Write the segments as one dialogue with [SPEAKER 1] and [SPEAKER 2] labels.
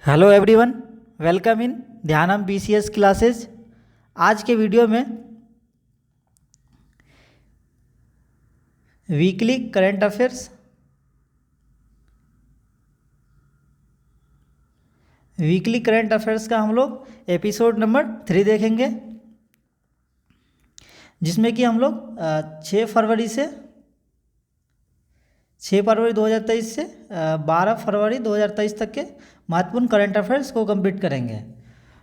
[SPEAKER 1] Hello everyone, welcome in Dhyanam BCS classes. आज के video में वीकली करंट अफेयर्स का हम लोग एपिसोड नंबर 3 देखेंगे, जिसमें कि हम लोग 6 फरवरी 2023 से 12 फरवरी 2023 तक के महत्वपूर्ण करंट अफेयर्स को कंप्लीट करेंगे।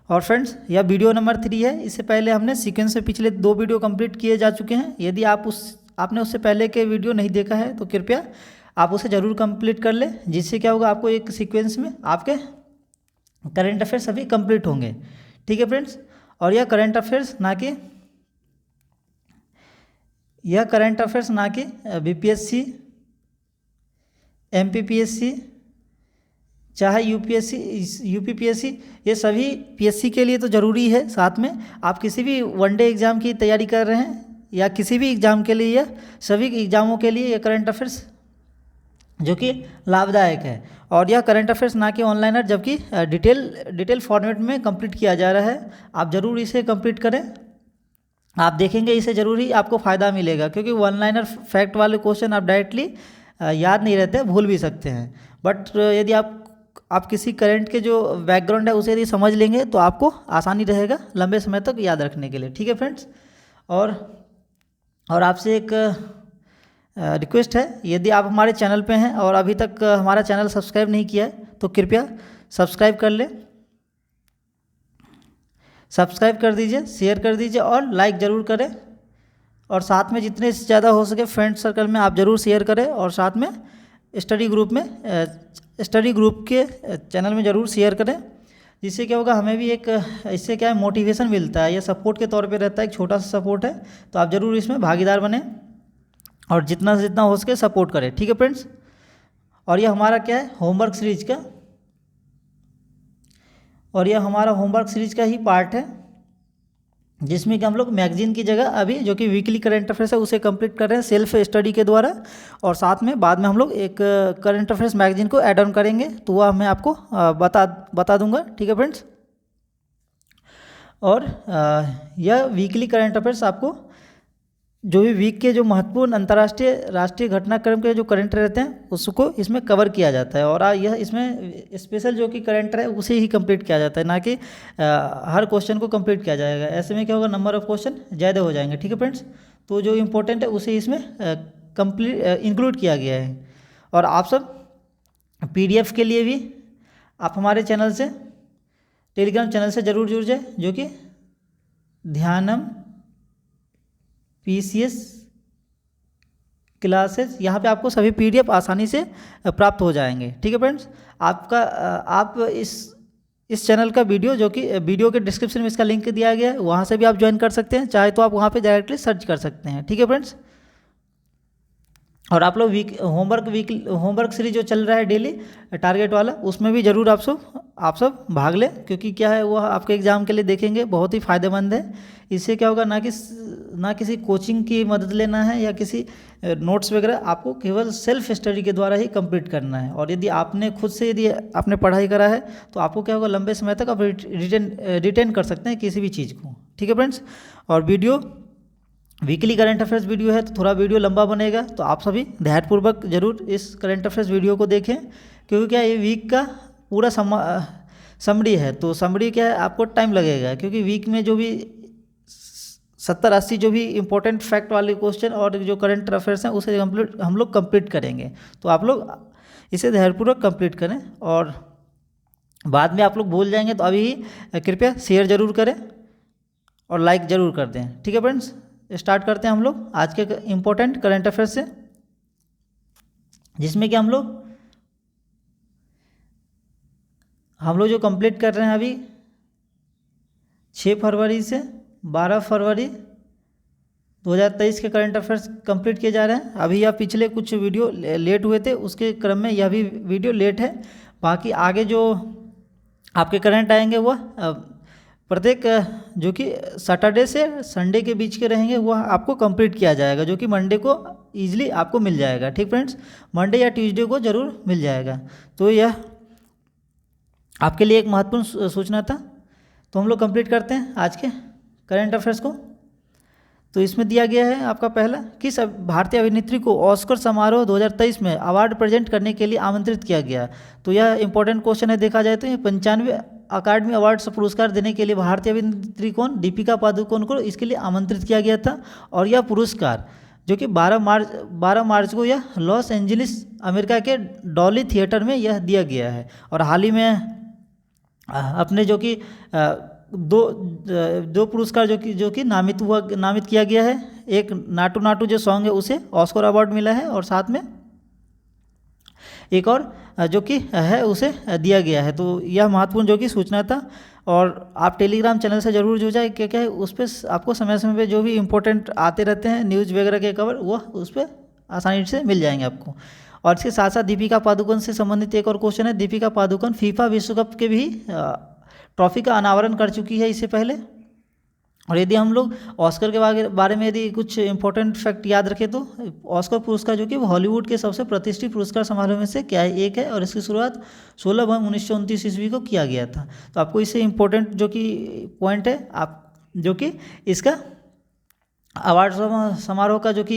[SPEAKER 1] और फ्रेंड्स, यह वीडियो नंबर 3 है। इससे पहले हमने सीक्वेंस में पिछले 2 वीडियो कंप्लीट किए जा चुके हैं। यदि आपने उससे पहले के वीडियो नहीं देखा है तो कृपया आप उसे ज़रूर कंप्लीट कर लें, जिससे क्या होगा, आपको एक सीक्वेंस में आपके करंट अफेयर्स सभी कंप्लीट होंगे। ठीक है फ्रेंड्स, और यह करंट अफेयर्स ना कि BPSC, MPPSC, चाहे UPPSC, ये सभी PSC के लिए तो ज़रूरी है। साथ में आप किसी भी वनडे एग्ज़ाम की तैयारी कर रहे हैं या किसी भी एग्ज़ाम के लिए, या सभी एग्ज़ामों के लिए ये करंट अफेयर्स जो कि लाभदायक है। और यह करंट अफेयर्स ना कि ऑनलाइनर, जबकि डिटेल फॉर्मेट में कंप्लीट किया जा रहा है। आप ज़रूर इसे कंप्लीट करें। आप देखेंगे इसे ज़रूर ही आपको फ़ायदा मिलेगा, क्योंकि वन लाइनर फैक्ट वाले क्वेश्चन आप डायरेक्टली याद नहीं रहते, भूल भी सकते हैं। बट यदि आप किसी करंट के जो बैकग्राउंड है उसे यदि समझ लेंगे तो आपको आसानी रहेगा लंबे समय तक याद रखने के लिए। ठीक है फ्रेंड्स, और आपसे एक रिक्वेस्ट है, यदि आप हमारे चैनल पे हैं और अभी तक हमारा चैनल सब्सक्राइब नहीं किया है तो कृपया सब्सक्राइब कर लें। सब्सक्राइब कर दीजिए, शेयर कर दीजिए और लाइक ज़रूर करें। और साथ में जितने से ज़्यादा हो सके फ्रेंड सर्कल में आप ज़रूर शेयर करें। और साथ में स्टडी ग्रुप के चैनल में ज़रूर शेयर करें, जिससे क्या होगा, हमें भी इससे क्या है, मोटिवेशन मिलता है। यह सपोर्ट के तौर पे रहता है, एक छोटा सा सपोर्ट है। तो आप ज़रूर इसमें भागीदार बने और जितना से जितना हो सके सपोर्ट करें। ठीक है फ्रेंड्स, और यह हमारा क्या है, होमवर्क सीरीज का ही पार्ट है, जिसमें कि हम लोग मैगजीन की जगह अभी जो कि वीकली करंट अफेयर्स है उसे कंप्लीट कर रहे हैं सेल्फ स्टडी के द्वारा। और साथ में बाद में हम लोग एक करंट अफेयर्स मैगजीन को ऐड ऑन करेंगे, तो वह मैं आपको बता दूंगा। ठीक है फ्रेंड्स, और यह वीकली करंट अफेयर्स आपको जो भी वीक के जो महत्वपूर्ण अंतर्राष्ट्रीय राष्ट्रीय घटनाक्रम के जो करंट रहते हैं उसको इसमें कवर किया जाता है। और यह इसमें स्पेशल जो कि करंट है उसे ही कंप्लीट किया जाता है, ना कि हर क्वेश्चन को कंप्लीट किया जाएगा। ऐसे में क्या होगा, नंबर ऑफ क्वेश्चन ज़्यादा हो जाएंगे। ठीक है फ्रेंड्स, तो जो इम्पोर्टेंट है उसे इसमें इंक्लूड किया गया है। और आप सब PDF के लिए भी आप हमारे चैनल से, टेलीग्राम चैनल से ज़रूर जुड़ जाए, जो कि ध्यानम PCS क्लासेस। यहाँ पे आपको सभी PDF आसानी से प्राप्त हो जाएंगे। ठीक है फ्रेंड्स, आप इस चैनल का वीडियो के डिस्क्रिप्शन में इसका लिंक दिया गया है, वहाँ से भी आप ज्वाइन कर सकते हैं। चाहे तो आप वहाँ पे डायरेक्टली सर्च कर सकते हैं। ठीक है फ्रेंड्स, और आप लोग होमवर्क सीरीज जो चल रहा है डेली टारगेट वाला, उसमें भी ज़रूर आप सब भाग लें, क्योंकि क्या है, वह आपके एग्ज़ाम के लिए देखेंगे बहुत ही फ़ायदेमंद है। इससे क्या होगा, ना किसी कोचिंग की मदद लेना है या किसी नोट्स वगैरह, आपको केवल सेल्फ स्टडी के द्वारा ही कंप्लीट करना है। और यदि आपने खुद से आपने पढ़ाई करा है तो आपको क्या होगा, लंबे समय तक आप रिटेन कर सकते हैं किसी भी चीज़ को। ठीक है फ्रेंड्स, और वीकली करंट अफेयर्स वीडियो है तो थोड़ा वीडियो लंबा बनेगा, तो आप सभी ध्यानपूर्वक जरूर इस करंट अफेयर्स वीडियो को देखें, क्योंकि क्या ये वीक का पूरा समरी है। तो समरी क्या है, आपको टाइम लगेगा, क्योंकि वीक में जो भी 70-80 जो भी इम्पोर्टेंट फैक्ट वाले क्वेश्चन और जो करंट अफेयर्स हैं उसे हम लोग कंप्लीट करेंगे। तो आप लोग इसे ध्यानपूर्वक कंप्लीट करें, और बाद में आप लोग भूल जाएंगे तो अभी कृपया शेयर ज़रूर करें और लाइक ज़रूर कर दें। ठीक है फ्रेंड्स, स्टार्ट करते हैं हम लोग आज के इम्पोर्टेंट करंट अफेयर्स से, जिसमें कि हम लोग जो कंप्लीट कर रहे हैं अभी 6 फरवरी से 12 फरवरी 2023 के करंट अफेयर्स कंप्लीट किए जा रहे हैं। अभी यह पिछले कुछ वीडियो लेट हुए थे, उसके क्रम में यह भी वीडियो लेट है। बाकी आगे जो आपके करंट आएंगे वह प्रत्येक जो कि सैटरडे से संडे के बीच के रहेंगे, वह आपको कंप्लीट किया जाएगा, जो कि मंडे को ईजिली आपको मिल जाएगा। ठीक फ्रेंड्स, मंडे या ट्यूसडे को ज़रूर मिल जाएगा। तो यह आपके लिए एक महत्वपूर्ण सूचना था। तो हम लोग कंप्लीट करते हैं आज के करंट अफेयर्स को। तो इसमें दिया गया है आपका पहला, किस भारतीय अभिनेत्री को ऑस्कर समारोह 2023 में अवार्ड प्रेजेंट करने के लिए आमंत्रित किया गया। तो यह इंपॉर्टेंट क्वेश्चन है, देखा जाए तो ये 95 अकादमी अवार्ड्स पुरस्कार देने के लिए भारतीय अभिनेत्री कौन, दीपिका पादुकोण को इसके लिए आमंत्रित किया गया था। और यह पुरस्कार जो कि 12 मार्च को यह लॉस एंजलिस अमेरिका के डॉली थिएटर में यह दिया गया है। और हाल ही में अपने जो कि दो पुरस्कार जो कि नामित किया गया है। एक नाटू नाटू जो सॉन्ग है उसे ऑस्कर अवार्ड मिला है, और साथ में एक और जो कि है उसे दिया गया है। तो यह महत्वपूर्ण जो कि सूचना था। और आप टेलीग्राम चैनल से जरूर जुड़ जाए, क्या है उस पर आपको समय समय पे जो भी इम्पोर्टेंट आते रहते हैं न्यूज़ वगैरह के कवर, वह उस पर आसानी से मिल जाएंगे आपको। और इसके साथ साथ दीपिका पादुकोण से संबंधित एक और क्वेश्चन है। दीपिका पादुकोण फीफा विश्व कप के भी ट्रॉफी का अनावरण कर चुकी है इससे पहले। और यदि हम लोग ऑस्कर के बारे में यदि कुछ इंपॉर्टेंट फैक्ट याद रखें तो ऑस्कर पुरस्कार जो कि हॉलीवुड के सबसे प्रतिष्ठित पुरस्कार समारोह में से क्या है, एक है। और इसकी शुरुआत 16 नवंबर 1929 ईस्वी को किया गया था। तो आपको इससे इंपॉर्टेंट जो कि पॉइंट है आप जो कि इसका अवार्ड समारोह का जो कि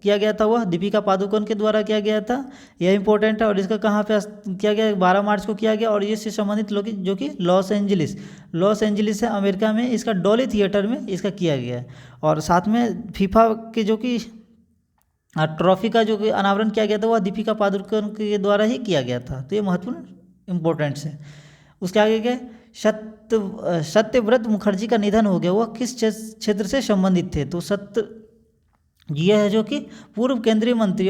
[SPEAKER 1] किया गया था वह दीपिका पादुकोण के द्वारा किया गया था, यह इंपॉर्टेंट है। और इसका कहाँ पे किया गया, 12 मार्च को किया गया। और ये से संबंधित लोग जो कि लॉस एंजलिस है अमेरिका में, इसका डॉली थिएटर में इसका किया गया है। और साथ में फीफा के जो कि ट्रॉफी का जो कि अनावरण किया गया था वह दीपिका पादुकोण के द्वारा ही किया गया था। तो ये महत्वपूर्ण इम्पोर्टेंट्स है। उसके आगे क्या, सत्यव्रत मुखर्जी का निधन हो गया, वह किस क्षेत्र से संबंधित थे। तो यह है जो कि पूर्व केंद्रीय मंत्री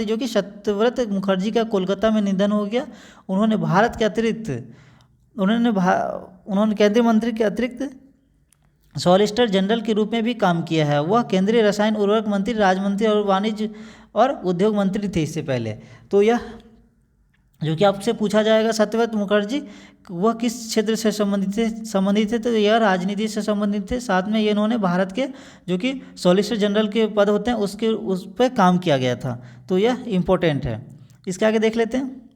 [SPEAKER 1] जो कि सत्यव्रत मुखर्जी का कोलकाता में निधन हो गया। उन्होंने भारत के अतिरिक्त उन्होंने केंद्रीय मंत्री के अतिरिक्त सॉलिसिटर जनरल के रूप में भी काम किया है। वह केंद्रीय रसायन उर्वरक मंत्री, राज्य मंत्री और वाणिज्य और उद्योग मंत्री थे इससे पहले। तो यह जो कि आपसे पूछा जाएगा, सत्यव्रत मुखर्जी वह किस क्षेत्र से संबंधित थे। तो यह राजनीति से संबंधित थे। साथ में ये इन्होंने भारत के जो कि सॉलिसिटर जनरल के पद होते हैं उस पर काम किया गया था। तो यह इम्पोर्टेंट है। इसके आगे देख लेते हैं,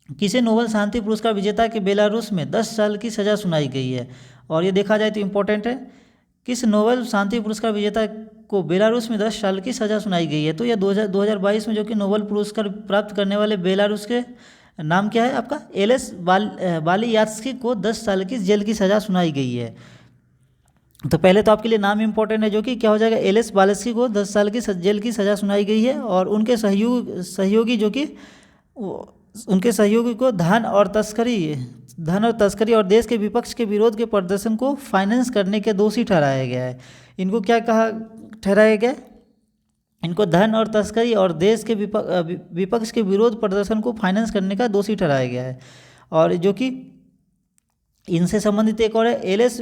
[SPEAKER 1] किसे नोबेल शांति पुरस्कार विजेता के बेलारूस में 10 साल की सज़ा सुनाई गई है। और ये देखा जाए तो इम्पोर्टेंट है, किस नोबेल शांति पुरस्कार विजेता को बेलारूस में 10 साल की सज़ा सुनाई गई है। तो यह 2022 में जो कि नोबेल पुरस्कार प्राप्त करने वाले बेलारूस के नाम क्या है आपका, एलेस बालियात्स्की को 10 साल की जेल की सज़ा सुनाई गई है। तो पहले तो आपके लिए नाम इंपॉर्टेंट है, जो कि क्या हो जाएगा, एलेस बालियात्स्की को 10 साल की जेल की सज़ा सुनाई गई है। और उनके सहयोगी जो कि उनके सहयोगी को धन और तस्करी और देश के विपक्ष के विरोध के प्रदर्शन को फाइनेंस करने के दोषी ठहराया गया है। इनको क्या ठहराया गया, इनको धन और तस्करी और देश के विपक्ष के विरोध प्रदर्शन को फाइनेंस करने का दोषी ठहराया गया है। और जो कि इनसे संबंधित एक और है, एलेस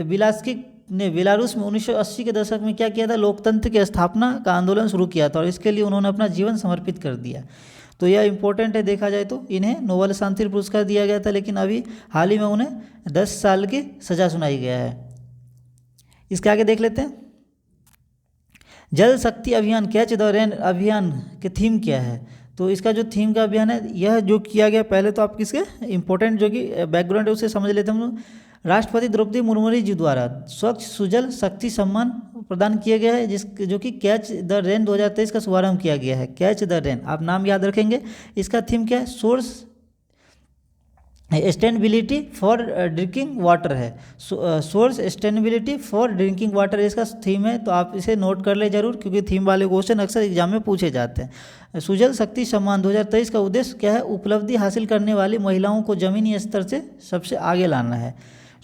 [SPEAKER 1] बिलास्की ने बेलारूस में 1980 के दशक में क्या किया था, लोकतंत्र की स्थापना का आंदोलन शुरू किया था। और इसके लिए उन्होंने अपना जीवन समर्पित कर दिया। तो यह इंपॉर्टेंट है। देखा जाए तो इन्हें नोबेल शांति पुरस्कार दिया गया था, लेकिन अभी हाल ही में उन्हें 10 साल की सज़ा सुनाई गया है। इसके आगे देख लेते हैं, जल शक्ति अभियान कैच द रेन अभियान के थीम क्या है। तो इसका जो थीम का अभियान है, यह जो किया गया, पहले तो आप किसके इंपॉर्टेंट जो कि बैकग्राउंड है उसे समझ लेते हैं हम लोग। राष्ट्रपति द्रौपदी मुर्मू जी द्वारा स्वच्छ सुजल शक्ति सम्मान प्रदान किए गए हैं, जो कि कैच द रेन 2023 का शुभारंभ किया गया है। कैच द रेन, आप नाम याद रखेंगे। इसका थीम क्या है, source sustainability for drinking water है। Source sustainability for drinking water इसका थीम है। तो आप इसे नोट कर ले जरूर, क्योंकि थीम वाले क्वेश्चन अक्सर एग्जाम में पूछे जाते हैं। सुजल शक्ति सम्मान 2023 का उद्देश्य क्या है, उपलब्धि हासिल करने वाली महिलाओं को जमीनी स्तर से सबसे आगे लाना है।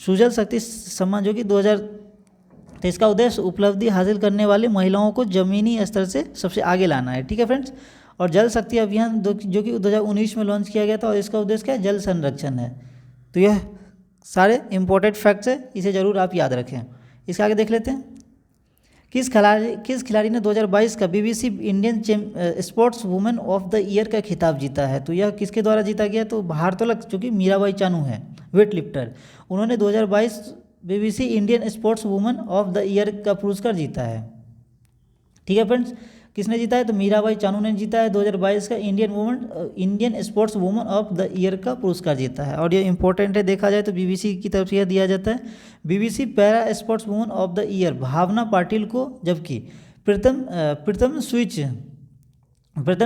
[SPEAKER 1] सुजल शक्ति सम्मान जो कि 2023 का उद्देश्य उपलब्धि हासिल करने वाली महिलाओं को जमीनी स्तर से सबसे आगे लाना है। ठीक है फ्रेंड्स। और जल शक्ति अभियान जो कि 2019 में लॉन्च किया गया था, और इसका उद्देश्य क्या है, जल संरक्षण है। तो यह सारे इंपॉर्टेंट फैक्ट्स है, इसे जरूर आप याद रखें। इसके आगे देख लेते हैं, किस खिलाड़ी ने 2022 का BBC Indian sports women of the year का खिताब जीता है। तो यह किसके द्वारा जीता गया, तो भारोत्तोलक जो कि मीराबाई चानू है, वेट लिफ्टर। उन्होंने 2022 BBC Indian sports women of the year का पुरस्कार जीता है। ठीक है फ्रेंड्स। किसने जीता है? तो मीराबाई चानू ने जीता है 2022 का Indian sports woman of the year का पुरस्कार जीता है। और ये इंपॉर्टेंट है, देखा जाए तो बीबीसी की तरफ से यह दिया जाता है। BBC para sports woman of the year Bhavana Patil को, जबकि प्रीतम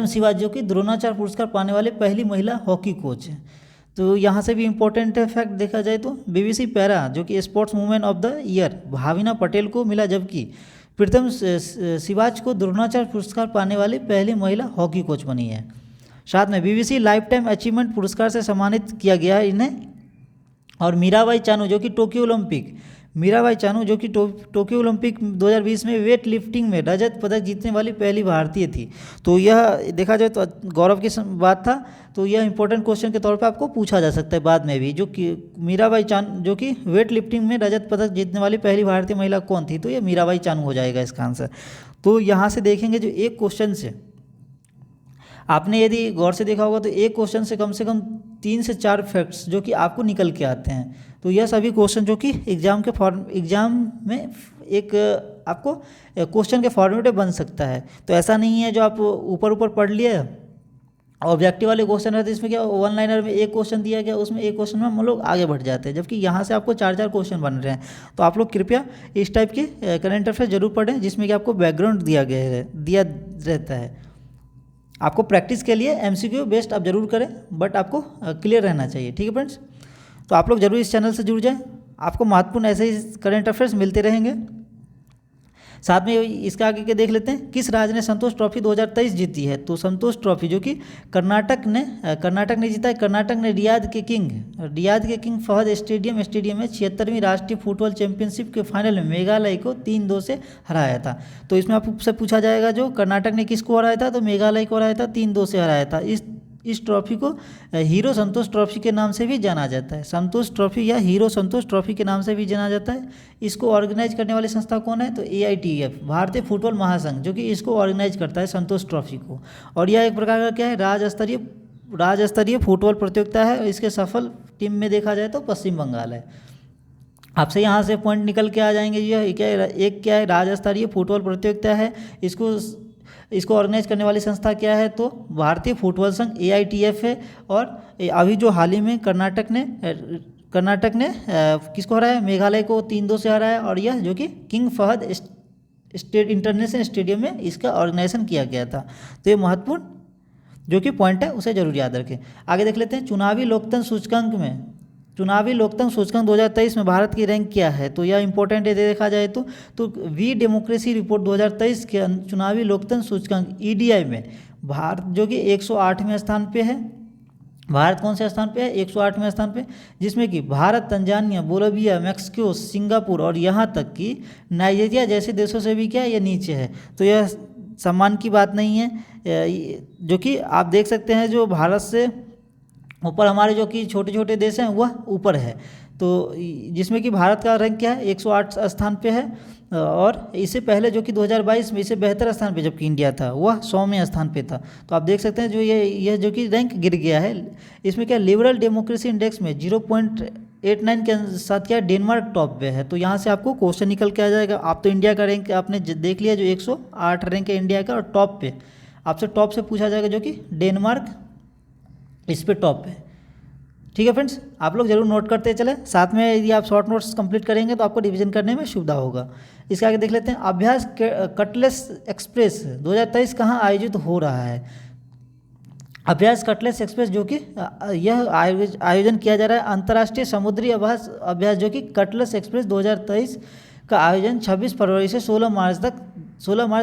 [SPEAKER 1] शिवा जो कि द्रोणाचार्य पुरस्कार पाने वाले पहली महिला हॉकी कोच है। तो यहाँ से भी इम्पोर्टेंट है फैक्ट देखा जाए तो बीबीसी पैरा जो कि sports women of the year Bhavina Patel को मिला, जबकि प्रीतम शिवाज को द्रोणाचार्य पुरस्कार पाने वाली पहली महिला हॉकी कोच बनी है। साथ में बीबीसी लाइफ टाइम अचीवमेंट पुरस्कार से सम्मानित किया गया है इन्हें। और मीराबाई चानू जो कि टोक्यो ओलंपिक 2020 में वेट लिफ्टिंग में रजत पदक जीतने वाली पहली भारतीय थी। तो यह देखा जाए तो गौरव की बात था, तो यह इंपॉर्टेंट क्वेश्चन के तौर पे आपको पूछा जा सकता है बाद में भी, जो कि मीराबाई चानू जो कि वेट लिफ्टिंग में रजत पदक जीतने वाली पहली भारतीय महिला कौन थी? तो यह मीराबाई चानू हो जाएगा इसका आंसर। तो यहाँ से देखेंगे जो एक क्वेश्चन से आपने यदि गौर से देखा होगा तो एक क्वेश्चन से कम 3 से 4 फैक्ट्स जो कि आपको निकल के आते हैं। तो यह सभी क्वेश्चन जो कि एग्जाम में एक आपको क्वेश्चन के फॉर्मेट में बन सकता है। तो ऐसा नहीं है जो आप ऊपर पढ़ लिए ऑब्जेक्टिव वाले क्वेश्चन रहते हैं, इसमें क्या वन लाइनर में एक क्वेश्चन दिया गया, उसमें एक क्वेश्चन में हम लोग आगे बढ़ जाते हैं, जबकि यहाँ से आपको 4 क्वेश्चन बन रहे हैं। तो आप लोग कृपया इस टाइप के करंट अफेयर जरूर पढ़ें जिसमें कि आपको बैकग्राउंड दिया रहता है। आपको प्रैक्टिस के लिए MCQ बेस्ड आप जरूर करें, बट आपको क्लियर रहना चाहिए। ठीक है फ्रेंड्स, तो आप लोग जरूर इस चैनल से जुड़ जाएं, आपको महत्वपूर्ण ऐसे ही करंट अफेयर्स मिलते रहेंगे। साथ में इसका आगे के देख लेते हैं, किस राज्य ने संतोष ट्रॉफी 2023 जीती है? तो संतोष ट्रॉफी जो कि कर्नाटक ने जीता है। कर्नाटक ने रियाद के किंग फहद स्टेडियम में 76वीं राष्ट्रीय फुटबॉल चैंपियनशिप के फाइनल में मेघालय को 3-2 से हराया था। तो इसमें आपसे पूछा जाएगा जो कर्नाटक ने किसको हराया था? तो मेघालय को हराया था, 3-2 से हराया था। इस ट्रॉफी को हीरो संतोष ट्रॉफी के नाम से भी जाना जाता है। संतोष ट्रॉफी या हीरो संतोष ट्रॉफी के नाम से भी जाना जाता है। इसको ऑर्गेनाइज करने वाली संस्था कौन है? तो AITF भारतीय फुटबॉल महासंघ जो कि इसको ऑर्गेनाइज करता है संतोष ट्रॉफी को। और यह एक प्रकार का क्या है? राज्य स्तरीय फुटबॉल प्रतियोगिता है। इसके सफल टीम में देखा जाए तो पश्चिम बंगाल है। आपसे यहाँ से पॉइंट निकल के आ जाएंगे। यह क्या है? राज्य स्तरीय फुटबॉल प्रतियोगिता है। इसको ऑर्गेनाइज करने वाली संस्था क्या है? तो भारतीय फुटबॉल संघ AITF है। और अभी जो हाल ही में कर्नाटक ने किसको हराया? मेघालय को 3-2 से हराया। और यह जो कि किंग फहद इंटरनेशनल स्टेडियम में इसका ऑर्गेनाइजेशन किया गया था। तो ये महत्वपूर्ण जो कि पॉइंट है उसे जरूर याद रखें। आगे देख लेते हैं, चुनावी लोकतंत्र सूचकांक 2023 में भारत की रैंक क्या है? तो यह इंपॉर्टेंट है देखा जाए तो वी डेमोक्रेसी रिपोर्ट 2023 के चुनावी लोकतंत्र सूचकांक EDI में भारत जो कि 108वें स्थान पे है। भारत कौन से स्थान पे है? 108वें स्थान पे, जिसमें कि Bharat, Tanzania, Bolivia, Mexico, Singapore और यहाँ तक कि नाइजीरिया जैसे देशों से भी क्या है, ये नीचे है। तो यह सम्मान की बात नहीं है, जो कि आप देख सकते हैं जो भारत से ऊपर हमारे जो कि छोटे छोटे देश हैं वह ऊपर है। तो जिसमें कि भारत का रैंक क्या है? 108 स्थान पे है। और इससे पहले जो कि 2022 में इसे 72 स्थान पे जबकि इंडिया था वह 100वें स्थान पे था। तो आप देख सकते हैं जो यह जो कि रैंक गिर गया है। इसमें क्या लिबरल डेमोक्रेसी इंडेक्स में 0.89 के साथ क्या डेनमार्क टॉप पे है। तो यहाँ से आपको क्वेश्चन निकल के आ जाएगा। आप तो इंडिया का रैंक आपने देख लिया जो 108 रैंक है इंडिया का, और टॉप पे आपसे टॉप से पूछा जाएगा जो कि डेनमार्क इस पे टॉप है। ठीक है फ्रेंड्स, आप लोग जरूर नोट करते चले। साथ में यदि आप शॉर्ट नोट्स कंप्लीट करेंगे तो आपको रिवीजन करने में सुविधा होगा। इसके आगे देख लेते हैं, अभ्यास कटलेस एक्सप्रेस 2023 कहाँ आयोजित हो रहा है? अभ्यास कटलेस एक्सप्रेस जो कि यह आयोजन किया जा रहा है अंतर्राष्ट्रीय समुद्री अभ्यास जो कि कटलेस एक्सप्रेस 2023 का आयोजन 26 फरवरी से 16 मार्च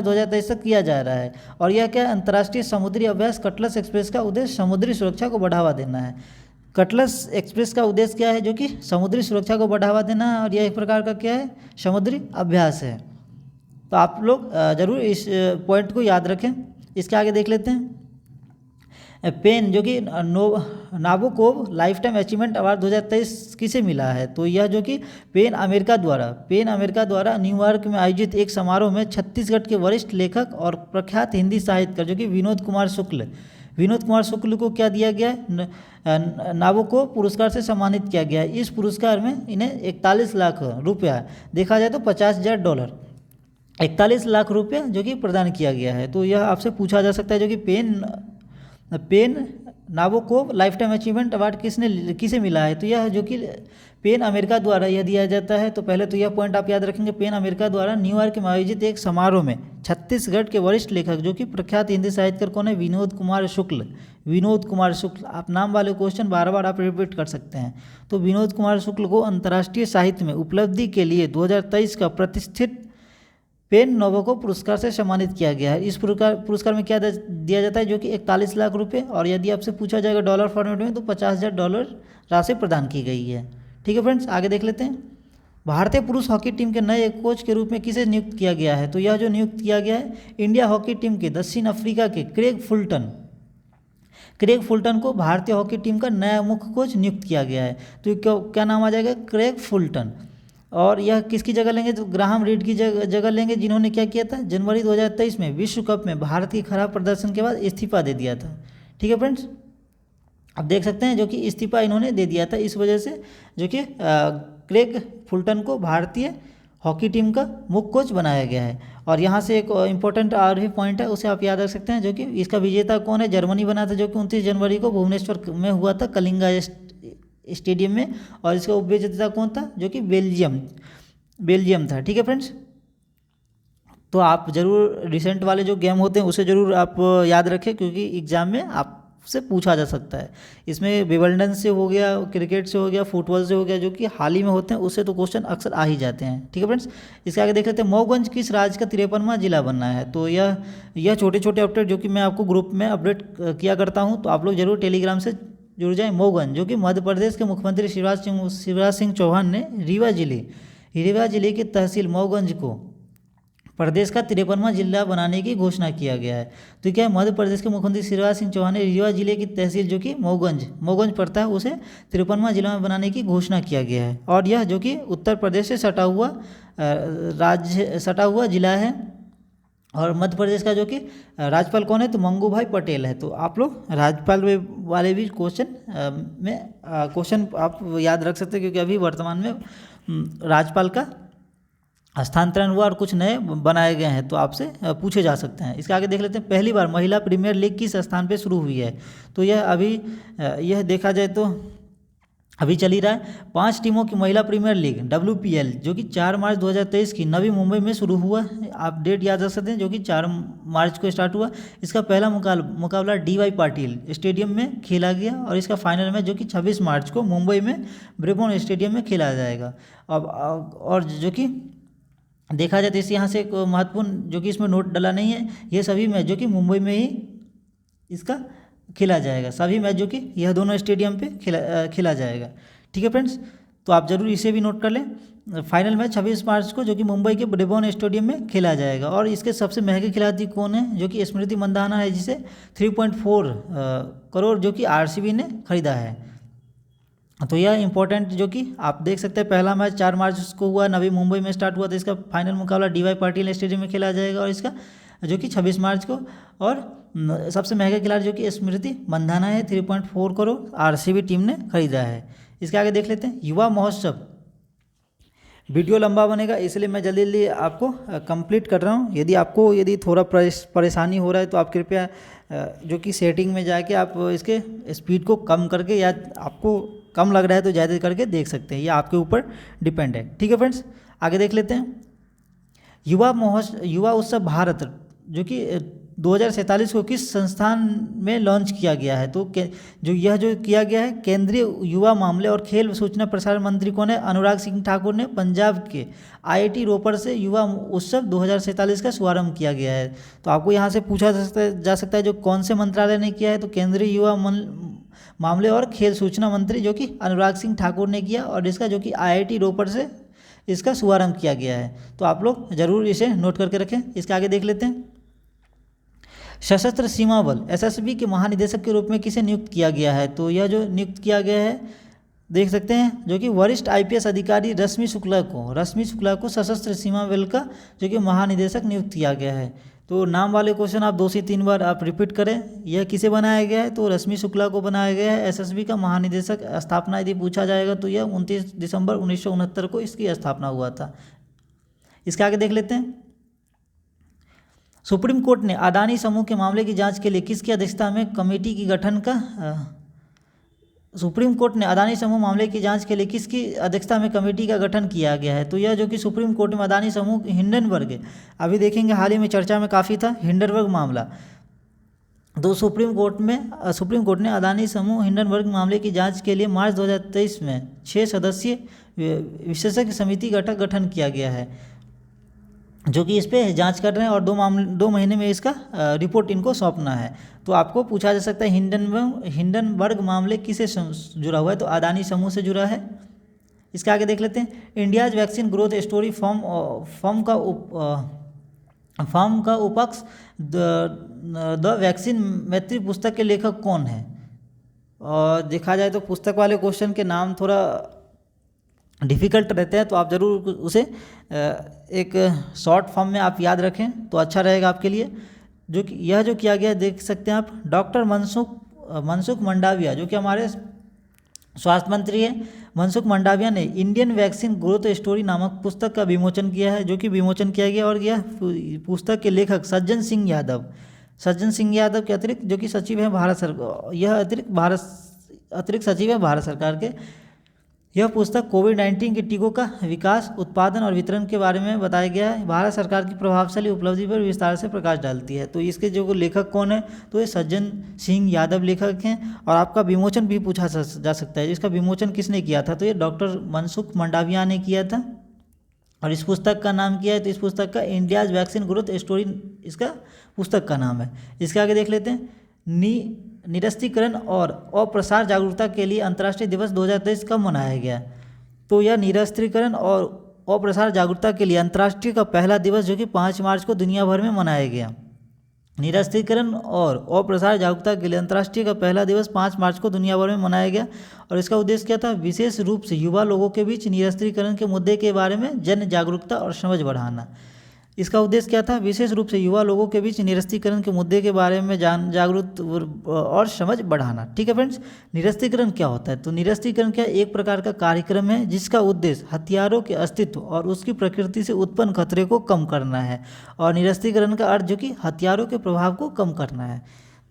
[SPEAKER 1] 2023 तक किया जा रहा है। और यह क्या है? अंतर्राष्ट्रीय समुद्री अभ्यास कटलेस एक्सप्रेस का उद्देश्य समुद्री सुरक्षा को बढ़ावा देना है। कटलेस एक्सप्रेस का उद्देश्य क्या है? जो कि समुद्री सुरक्षा को बढ़ावा देना है। और यह एक प्रकार का क्या है? समुद्री अभ्यास है। तो आप लोग जरूर इस पॉइंट को याद रखें। इसके आगे देख लेते हैं, पेन जो कि Nabokov lifetime achievement award 2023 किसे मिला है? तो यह जो कि पेन अमेरिका द्वारा न्यूयॉर्क में आयोजित एक समारोह में छत्तीसगढ़ के वरिष्ठ लेखक और प्रख्यात हिंदी साहित्यकार जो कि विनोद कुमार शुक्ल को क्या दिया गया है? नाबोकोव पुरस्कार से सम्मानित किया गया है। इस पुरस्कार में इन्हें 41 लाख रुपया, देखा जाए तो $50,000 41 लाख रुपये जो कि प्रदान किया गया है। तो यह आपसे पूछा जा सकता है जो कि PEN Nabokov lifetime achievement award किसे मिला है। तो यह जो कि पेन अमेरिका द्वारा यह दिया जाता है। तो पहले तो यह पॉइंट आप याद रखेंगे, पेन अमेरिका द्वारा न्यूयॉर्क में आयोजित एक समारोह में छत्तीसगढ़ के वरिष्ठ लेखक जो कि प्रख्यात हिंदी साहित्यकार कौन है, विनोद कुमार शुक्ल। आप नाम वाले क्वेश्चन बार बार आप रिपीट कर सकते हैं। तो विनोद कुमार शुक्ल को अंतर्राष्ट्रीय साहित्य में उपलब्धि के लिए 2023 का प्रतिष्ठित पेन नोबोकोव पुरस्कार से सम्मानित किया गया है। इस पुरस्कार में क्या दिया जाता है, जो कि 41 लाख रुपए, और यदि आपसे पूछा जाएगा डॉलर फॉर्मेट में तो $50,000 राशि प्रदान की गई है। ठीक है फ्रेंड्स, आगे देख लेते हैं। भारतीय पुरुष हॉकी टीम के नए कोच के रूप में किसे नियुक्त किया गया है। तो यह जो नियुक्त किया गया है इंडिया हॉकी टीम के दक्षिण अफ्रीका के क्रेग फुलटन को भारतीय हॉकी टीम का नया मुख्य कोच नियुक्त किया गया है। तो क्या नाम आ जाएगा, क्रेग फुलटन। और यह किसकी जगह लेंगे, तो ग्राहम रीड की जगह लेंगे, जिन्होंने क्या किया था, जनवरी 2023 में विश्व कप में भारत के खराब प्रदर्शन के बाद इस्तीफा दे दिया था। ठीक है फ्रेंड्स, आप देख सकते हैं जो कि इस्तीफा इन्होंने दे दिया था, इस वजह से जो कि क्रेग फुलटन को भारतीय हॉकी टीम का मुख्य कोच बनाया गया है। और यहाँ से एक इम्पोर्टेंट और भी पॉइंट है, उसे आप याद रख सकते हैं, जो कि इसका विजेता कौन है, जर्मनी बना था, जो कि 29 जनवरी को भुवनेश्वर में हुआ था, कलिंगा स्टेडियम में। और इसका उपविजेता कौन था, जो कि बेल्जियम था। ठीक है फ्रेंड्स, तो आप जरूर रिसेंट वाले जो गेम होते हैं उसे जरूर आप याद रखें, क्योंकि एग्जाम में आपसे पूछा जा सकता है। इसमें विंबलडन से हो गया, क्रिकेट से हो गया, फुटबॉल से हो गया, जो कि हाल ही में होते हैं, उससे तो क्वेश्चन अक्सर आ ही जाते हैं। ठीक है फ्रेंड्स, इसके आगे देख लेते हैं, मऊगंज किस राज्य का 53वां जिला बनना है। तो यह छोटे छोटे अपडेट जो कि मैं आपको ग्रुप में अपडेट किया करता हूँ, तो आप लोग जरूर टेलीग्राम से जुड़ जाएं। मऊगंज जो कि मध्य प्रदेश के मुख्यमंत्री शिवराज सिंह चौहान ने रीवा जिले के तहसील मऊगंज को प्रदेश का 53वां जिला बनाने की घोषणा किया गया है। तो क्या है, मध्य प्रदेश के मुख्यमंत्री शिवराज सिंह चौहान ने रीवा जिले की तहसील जो कि मऊगंज पड़ता है, उसे 53वां जिला में बनाने की घोषणा किया गया है। और यह जो कि उत्तर प्रदेश से सटा हुआ जिला है। और मध्य प्रदेश का जो कि राज्यपाल कौन है, तो मंगू भाई पटेल है। तो आप लोग राज्यपाल वाले भी क्वेश्चन आप याद रख सकते हैं, क्योंकि अभी वर्तमान में राज्यपाल का हस्तांतरण हुआ और कुछ नए बनाए गए हैं, तो आपसे पूछे जा सकते हैं। इसके आगे देख लेते हैं, पहली बार महिला प्रीमियर लीग किस स्थान पे शुरू हुई है। तो यह देखा जाए तो अभी चल ही रहा है। 5 टीमों की महिला प्रीमियर लीग WPL जो कि 4 मार्च 2023 की नवी मुंबई में शुरू हुआ। आप डेट याद रख सकते हैं, जो कि 4 मार्च को स्टार्ट हुआ। इसका पहला मुकाबला DY पाटिल स्टेडियम में खेला गया, और इसका फाइनल मैच जो कि 26 मार्च को मुंबई में ब्रेबॉर्न स्टेडियम में खेला जाएगा। अब और जो कि देखा जाए तो इस यहाँ से एक महत्वपूर्ण जो कि इसमें नोट डला नहीं है, ये सभी मैच जो कि मुंबई में ही इसका खेला जाएगा, सभी मैच जो कि यह दोनों स्टेडियम पे खेला जाएगा। ठीक है फ्रेंड्स, तो आप जरूर इसे भी नोट कर लें। फाइनल मैच 26 मार्च को जो कि मुंबई के ब्रेबॉर्न स्टेडियम में खेला जाएगा। और इसके सबसे महंगे खिलाड़ी कौन है, जो कि स्मृति मंदाना है, जिसे 3.4 करोड़ जो कि RCB ने खरीदा है। तो यह इंपॉर्टेंट जो कि आप देख सकते हैं, पहला मैच 4 मार्च को हुआ, नवी मुंबई में स्टार्ट हुआ, तो इसका फाइनल मुकाबला DY पाटिल स्टेडियम में खेला जाएगा, और इसका जो कि 26 मार्च को। और सबसे महंगे खिलाड़ी जो कि स्मृति मंदाना है, 3.4 करोड़ RCB टीम ने खरीदा है। इसके आगे देख लेते हैं, युवा महोत्सव। वीडियो लंबा बनेगा, इसलिए मैं जल्दी आपको कंप्लीट कर रहा हूँ। यदि थोड़ा परेशानी हो रहा है तो आप कृपया जो कि सेटिंग में जाके आप इसके स्पीड को कम करके, या आपको कम लग रहा है तो ज़्यादा करके देख सकते हैं, ये आपके ऊपर डिपेंड है। ठीक है फ्रेंड्स, आगे देख लेते हैं, युवा उत्सव भारत जो कि 2047 को किस संस्थान में लॉन्च किया गया है। तो जो किया गया है, केंद्रीय युवा मामले और खेल सूचना प्रसारण मंत्री कौन है, अनुराग सिंह ठाकुर ने पंजाब के IIT रोपड़ से युवा उत्सव 2047 का शुभारंभ किया गया है। तो आपको यहाँ से पूछा जा सकता है जो कौन से मंत्रालय ने किया है, तो केंद्रीय युवा मामले और खेल सूचना मंत्री जो कि अनुराग सिंह ठाकुर ने किया, और इसका जो कि IIT रोपड़ से इसका शुभारंभ किया गया है। तो आप लोग जरूर इसे नोट करके रखें। इसके आगे देख लेते हैं, सशस्त्र सीमा बल SSB के महानिदेशक के रूप में किसे नियुक्त किया गया है। तो यह जो नियुक्त किया गया है देख सकते हैं, जो कि वरिष्ठ IPS अधिकारी रश्मि शुक्ला को सशस्त्र सीमा बल का जो कि महानिदेशक नियुक्त किया गया है। तो नाम वाले क्वेश्चन आप 2 से 3 बार आप रिपीट करें। यह किसे बनाया गया है, तो रश्मि शुक्ला को बनाया गया है SSB का महानिदेशक। स्थापना यदि पूछा जाएगा तो यह 29 दिसंबर 1969 को इसकी स्थापना हुआ था। इसके आगे देख लेते हैं, सुप्रीम कोर्ट ने अडानी समूह के मामले की जांच के लिए किसकी अध्यक्षता में कमेटी की गठन का सुप्रीम कोर्ट ने अडानी समूह मामले की जांच के लिए किसकी अध्यक्षता में कमेटी का गठन किया गया है? तो यह जो कि सुप्रीम कोर्ट में अडानी समूह हिंडनबर्ग, अभी देखेंगे हाल ही में चर्चा में काफ़ी था हिंडनबर्ग मामला। तो सुप्रीम कोर्ट ने अडानी समूह हिंडनबर्ग मामले की जांच के लिए मार्च 2023 में 6 सदस्यीय विशेषज्ञ समिति का गठन किया गया है, जो कि इस पे जांच कर रहे हैं और 2 महीने में इसका रिपोर्ट इनको सौंपना है। तो आपको पूछा जा सकता है हिंडनबर्ग मामले किसे जुड़ा हुआ है? तो अडानी समूह से जुड़ा है। इसके आगे देख लेते हैं, India's vaccine growth story form का उपक्ष द वैक्सीन मैत्री पुस्तक के लेखक कौन है? और देखा जाए तो पुस्तक वाले क्वेश्चन के नाम थोड़ा डिफ़िकल्ट रहते हैं, तो आप ज़रूर उसे एक शॉर्ट फॉर्म में आप याद रखें तो अच्छा रहेगा आपके लिए। जो कि यह जो किया गया देख सकते हैं आप, डॉक्टर मनसुख मंडाविया जो कि हमारे स्वास्थ्य मंत्री हैं, मनसुख मंडाविया ने इंडियन वैक्सीन ग्रोथ स्टोरी नामक पुस्तक का विमोचन किया है, जो कि विमोचन किया गया। और यह पुस्तक के लेखक सज्जन सिंह यादव के अतिरिक्त जो कि सचिव हैं भारत सरकार, यह अतिरिक्त सचिव है भारत सरकार के। यह पुस्तक कोविड-19 के टीकों का विकास, उत्पादन और वितरण के बारे में बताया गया है। भारत सरकार की प्रभावशाली उपलब्धि पर विस्तार से प्रकाश डालती है। तो इसके जो लेखक कौन है? तो ये सज्जन सिंह यादव लेखक हैं। और आपका विमोचन भी पूछा जा सकता है, इसका विमोचन किसने किया था? तो ये डॉक्टर मनसुख मंडाविया ने किया था। और इस पुस्तक का नाम क्या है? तो इस पुस्तक का इंडियाज वैक्सीन ग्रोथ स्टोरी इसका पुस्तक का नाम है। इसके आगे देख लेते हैं, निरस्त्रीकरण और अप्रसार जागरूकता के लिए अंतर्राष्ट्रीय दिवस 2023 कब मनाया गया? तो यह निरस्त्रीकरण और अप्रसार जागरूकता के लिए अंतर्राष्ट्रीय का पहला दिवस जो कि 5 मार्च को दुनिया भर में मनाया गया। निरस्त्रीकरण और अप्रसार जागरूकता के लिए अंतर्राष्ट्रीय का पहला दिवस 5 मार्च को दुनिया भर में मनाया गया। और इसका उद्देश्य क्या था? विशेष रूप से युवा लोगों के बीच निरस्त्रीकरण के मुद्दे के बारे में जन जागरूकता और समझ बढ़ाना। इसका उद्देश्य क्या था? विशेष रूप से युवा लोगों के बीच निरस्त्रीकरण के मुद्दे के बारे में जागरूक और समझ बढ़ाना। ठीक है फ्रेंड्स, निरस्त्रीकरण क्या होता है? तो निरस्त्रीकरण क्या एक प्रकार का कार्यक्रम है जिसका उद्देश्य हथियारों के अस्तित्व और उसकी प्रकृति से उत्पन्न खतरे को कम करना है। और निरस्त्रीकरण का अर्थ जो कि हथियारों के प्रभाव को कम करना है।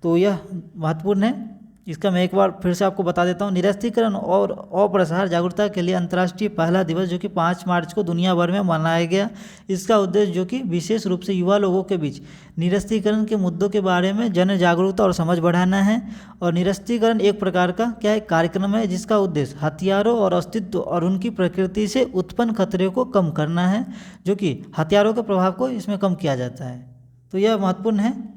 [SPEAKER 1] तो यह महत्वपूर्ण है। इसका मैं एक बार फिर से आपको बता देता हूँ। निरस्त्रीकरण और अप्रसार जागरूकता के लिए अंतर्राष्ट्रीय पहला दिवस जो कि 5 मार्च को दुनिया भर में मनाया गया। इसका उद्देश्य जो कि विशेष रूप से युवा लोगों के बीच निरस्त्रीकरण के मुद्दों के बारे में जन जागरूकता और समझ बढ़ाना है। और निरस्त्रीकरण एक प्रकार का क्या है? कार्यक्रम है जिसका उद्देश्य हथियारों और अस्तित्व और उनकी प्रकृति से उत्पन्न खतरे को कम करना है, जो कि हथियारों के प्रभाव को इसमें कम किया जाता है। तो यह महत्वपूर्ण है।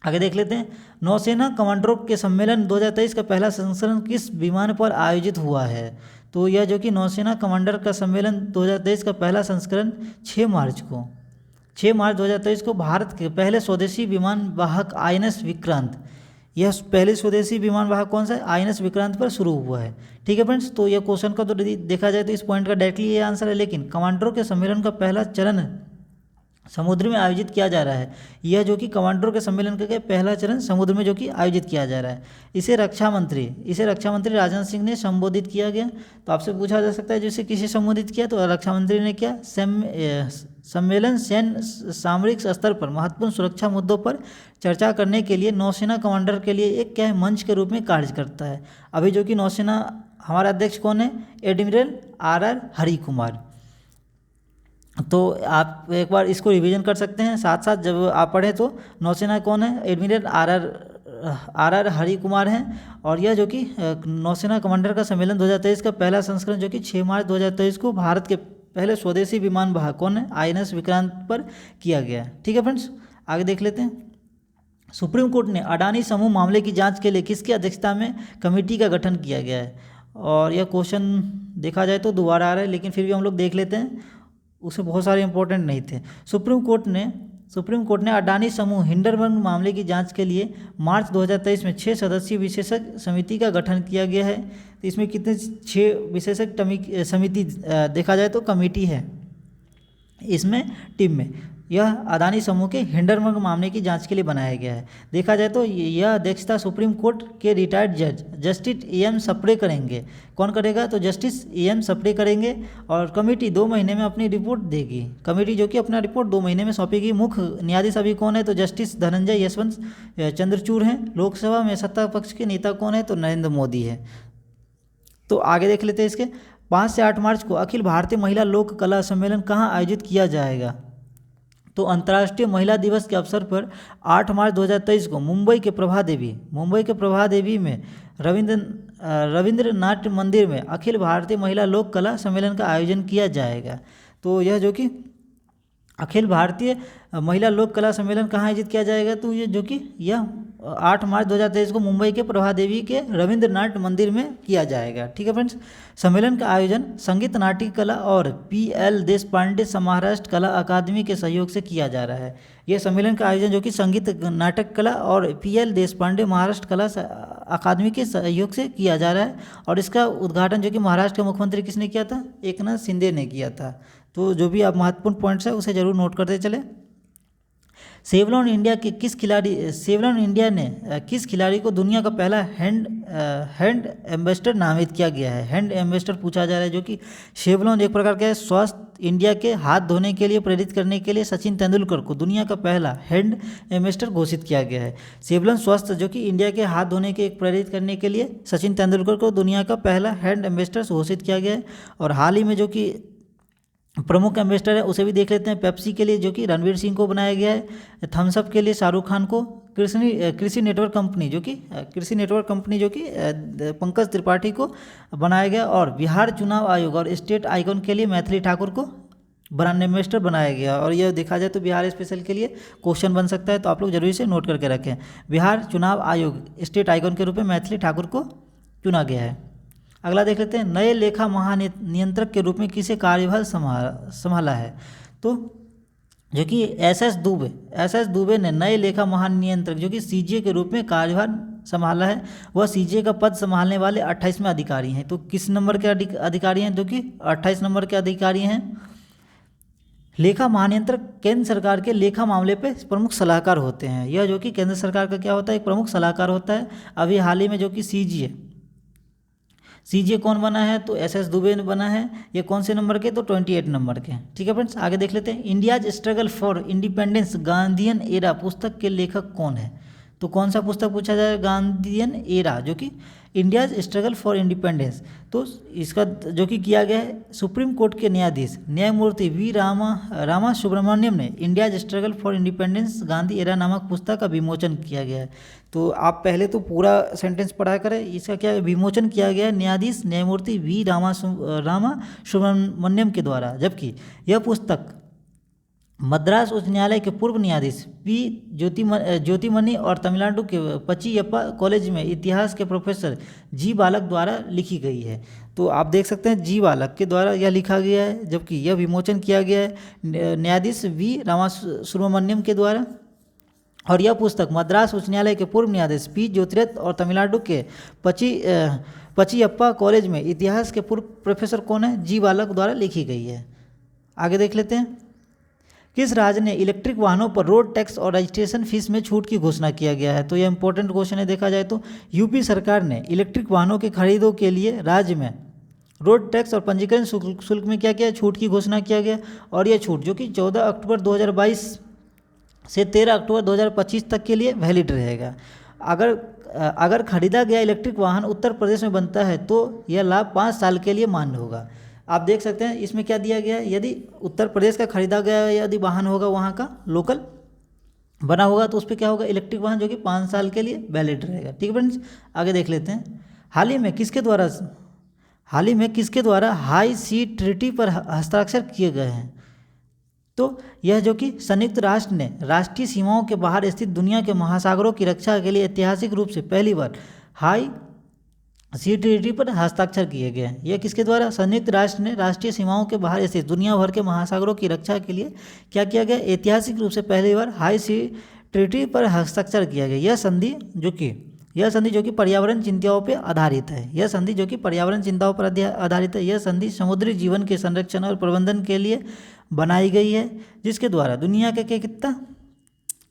[SPEAKER 1] आगे देख लेते हैं, नौसेना कमांडरों के सम्मेलन 2023 का पहला संस्करण किस विमान पर आयोजित हुआ है? तो यह जो कि नौसेना कमांडर का सम्मेलन 2023 का पहला संस्करण 6 मार्च 2023 को भारत के पहले स्वदेशी विमान वाहक INS विक्रांत, यह पहले स्वदेशी विमान वाहक कौन सा है? INS विक्रांत पर शुरू हुआ है। ठीक है फ्रेंड्स, तो यह क्वेश्चन का तो देखा जाए तो इस पॉइंट का डायरेक्टली ये आंसर है, लेकिन कमांडरों के सम्मेलन का पहला चरण समुद्र में आयोजित किया जा रहा है। यह जो कि कमांडरों के सम्मेलन का पहला चरण समुद्र में जो कि आयोजित किया जा रहा है। इसे रक्षा मंत्री राजनाथ सिंह ने संबोधित किया गया। तो आपसे पूछा जा सकता है जैसे किसे संबोधित किया? तो रक्षा मंत्री ने किया। सम्मेलन सैन्य सामरिक स्तर पर महत्वपूर्ण सुरक्षा मुद्दों पर चर्चा करने के लिए नौसेना कमांडर के लिए एक क्या है? मंच के रूप में कार्य करता है। अभी जो कि नौसेना हमारा अध्यक्ष कौन है? Admiral RR Hari Kumar. तो आप एक बार इसको रिवीजन कर सकते हैं साथ साथ जब आप पढ़ें। तो नौसेना कौन है? एडमिरल RR हरि कुमार हैं। और यह जो कि नौसेना कमांडर का सम्मेलन 2023 का पहला संस्करण जो कि 6 मार्च 2023 को भारत के पहले स्वदेशी विमान वाहक कौन है? INS विक्रांत पर किया गया। ठीक है फ्रेंड्स, आगे देख लेते हैं। सुप्रीम कोर्ट ने अडानी समूह मामले की जाँच के लिए किसकी अध्यक्षता में कमेटी का गठन किया गया है? और यह क्वेश्चन देखा जाए तो दोबारा आ रहा है, लेकिन फिर भी हम लोग देख लेते हैं, उसमें बहुत सारे इंपॉर्टेंट नहीं थे। सुप्रीम कोर्ट ने अडानी समूह हिंडनबर्ग मामले की जांच के लिए मार्च 2023 में 6 सदस्यीय विशेषज्ञ समिति का गठन किया गया है। तो इसमें कितने 6 विशेषज्ञ समिति देखा जाए तो कमेटी है इसमें टीम में। यह अदानी समूह के हिंडनबर्ग मामले की जांच के लिए बनाया गया है। देखा जाए तो यह अध्यक्षता सुप्रीम कोर्ट के रिटायर्ड जज जस्टिस एम सप्रे करेंगे। कौन करेगा? तो जस्टिस एम सप्रे करेंगे। और कमेटी 2 महीने में अपनी रिपोर्ट देगी। कमेटी जो कि अपना रिपोर्ट 2 महीने में सौंपेगी। मुख्य न्यायाधीश अभी कौन है? तो जस्टिस धनंजय यशवंत चंद्रचूड़ हैं। लोकसभा में सत्ता पक्ष के नेता कौन है? तो नरेंद्र मोदी है। तो आगे देख लेते हैं इसके। 5 से 8 मार्च को अखिल भारतीय महिला लोक कला सम्मेलन कहाँ आयोजित किया जाएगा? तो अंतर्राष्ट्रीय महिला दिवस के अवसर पर 8 मार्च 2023 को मुंबई के प्रभा देवी में रविंद्र नाट्य मंदिर में अखिल भारतीय महिला लोक कला सम्मेलन का आयोजन किया जाएगा। तो यह जो कि अखिल भारतीय महिला लोक कला सम्मेलन कहाँ आयोजित किया जाएगा? तो ये जो कि यह 8 मार्च 2023 को मुंबई के प्रभा देवी के रविंद्र नाट्य मंदिर में किया जाएगा। ठीक है फ्रेंड्स। सम्मेलन का आयोजन संगीत नाट्य कला और PL देशपांडे महाराष्ट्र कला अकादमी के सहयोग से किया जा रहा है। यह सम्मेलन का आयोजन जो कि संगीत नाटक कला और PL देशपांडे महाराष्ट्र कला अकादमी के सहयोग से किया जा रहा है। और इसका उद्घाटन जो कि महाराष्ट्र के मुख्यमंत्री किसने किया था? एकनाथ शिंदे ने किया था। तो जो भी आप महत्वपूर्ण पॉइंट्स है उसे जरूर नोट करते चले। सेवलॉन इंडिया ने किस खिलाड़ी को दुनिया का पहला हैंड एम्बेसडर नामित किया गया है? हैंड एम्बेसडर पूछा जा रहा है। जो कि सेवलॉन एक प्रकार का स्वस्थ इंडिया के हाथ धोने के लिए प्रेरित करने के लिए सचिन तेंदुलकर को दुनिया का पहला हैंड एम्बेसडर घोषित किया गया है। सेवलॉन स्वस्थ जो कि इंडिया के हाथ धोने के प्रेरित करने के लिए सचिन तेंदुलकर को दुनिया का पहला हैंड एम्बेसडर घोषित किया गया है। और हाल ही में जो कि प्रमुख एम्बेसडर है उसे भी देख लेते हैं। पेप्सी के लिए जो कि रणवीर सिंह को बनाया गया है। थम्सअप के लिए शाहरुख खान को। कृषि नेटवर्क कंपनी जो कि पंकज त्रिपाठी को बनाया गया। और बिहार चुनाव आयोग और स्टेट आइकॉन के लिए मैथिली ठाकुर को ब्रांड एम्बेसडर बनाया गया। और यह देखा जाए तो बिहार स्पेशल के लिए क्वेश्चन बन सकता है, तो आप लोग जरूरी से नोट करके रखें। बिहार चुनाव आयोग स्टेट आइकॉन के रूप में मैथिली ठाकुर को चुना गया है। अगला देख लेते हैं। नए लेखा महानियंत्रक के रूप में किसे कार्यभार संभाला है? तो जो कि SS दुबे ने नए लेखा महानियंत्रक जो कि CJ के रूप में कार्यभार संभाला है। वह CJ का पद संभालने वाले 28वें अधिकारी हैं। तो किस नंबर के अधिकारी हैं? जो कि 28 नंबर के अधिकारी हैं। लेखा महानियंत्रक केंद्र सरकार के लेखा मामले पे प्रमुख सलाहकार होते हैं। यह जो कि केंद्र सरकार का क्या होता है? एक प्रमुख सलाहकार होता है। अभी हाल ही में जो कि CJ कौन बना है? तो SS दुबे ने बना है। ये कौन से नंबर के? तो 28 नंबर के। ठीक है फ्रेंड्स। आगे देख लेते हैं। India's struggle for independence Gandhian era पुस्तक के लेखक कौन है? तो कौन सा पुस्तक पूछा जाए? गांधीयन एरा जो कि इंडियाज स्ट्रगल फॉर इंडिपेंडेंस। तो इसका जो कि किया गया है सुप्रीम कोर्ट के न्यायाधीश न्यायमूर्ति V रामा सुब्रमण्यम ने India's struggle for independence Gandhi era नामक पुस्तक का विमोचन किया गया है। तो आप पहले तो पूरा सेंटेंस पढ़ा करें। इसका क्या विमोचन किया गया है? न्यायाधीश न्यायमूर्ति V रामा सुब्रमण्यम के द्वारा। जबकि यह पुस्तक मद्रास उच्च न्यायालय के पूर्व न्यायाधीश P ज्योतिमणि और तमिलनाडु के पचीयप्पा कॉलेज में इतिहास के प्रोफेसर G बालक द्वारा लिखी गई है। तो आप देख सकते हैं G बालक के द्वारा यह लिखा गया है। जबकि यह विमोचन किया गया है न्यायाधीश V रामासुब्रमण्यम के द्वारा। और यह पुस्तक मद्रास उच्च न्यायालय के पूर्व न्यायाधीश P ज्योतिरथ और तमिलनाडु के पचीयप्पा कॉलेज में इतिहास के पूर्व प्रोफेसर कौन है? G बालक द्वारा लिखी गई है। आगे देख लेते हैं। किस राज्य ने इलेक्ट्रिक वाहनों पर रोड टैक्स और रजिस्ट्रेशन फीस में छूट की घोषणा किया गया है? तो यह इंपॉर्टेंट क्वेश्चन है। देखा जाए तो यूपी सरकार ने इलेक्ट्रिक वाहनों के खरीदों के लिए राज्य में रोड टैक्स और पंजीकरण शुल्क में क्या किया? छूट की घोषणा किया गया। और यह छूट जो कि 14 अक्टूबर 2022 से 13 अक्टूबर 2025 तक के लिए वैलिड रहेगा। अगर खरीदा गया इलेक्ट्रिक वाहन उत्तर प्रदेश में बनता है तो यह लाभ 5 साल के लिए मान्य होगा। आप देख सकते हैं इसमें क्या दिया गया है। यदि उत्तर प्रदेश का खरीदा गया यदि वाहन होगा वहाँ का लोकल बना होगा तो उस पर क्या होगा? इलेक्ट्रिक वाहन जो कि 5 साल के लिए वैलिड रहेगा। ठीक है फ्रेंड्स। आगे देख लेते हैं। हाल ही में किसके द्वारा हाई सी ट्रीटी पर हस्ताक्षर किए गए हैं? तो यह जो कि संयुक्त राष्ट्र ने राष्ट्रीय सीमाओं के बाहर स्थित दुनिया के महासागरों की रक्षा के लिए ऐतिहासिक रूप से पहली बार हाई सी ट्रीटी पर हस्ताक्षर किए गए हैं। यह किसके द्वारा? संयुक्त राष्ट्र ने राष्ट्रीय सीमाओं के बाहर स्थित दुनिया भर के महासागरों की रक्षा के लिए क्या किया गया? ऐतिहासिक रूप से पहली बार हाई सी ट्रीटी पर हस्ताक्षर किया गया। यह संधि जो कि पर्यावरण चिंताओं पर आधारित है। यह संधि समुद्री जीवन के संरक्षण और प्रबंधन के लिए बनाई गई है, जिसके द्वारा दुनिया के कितना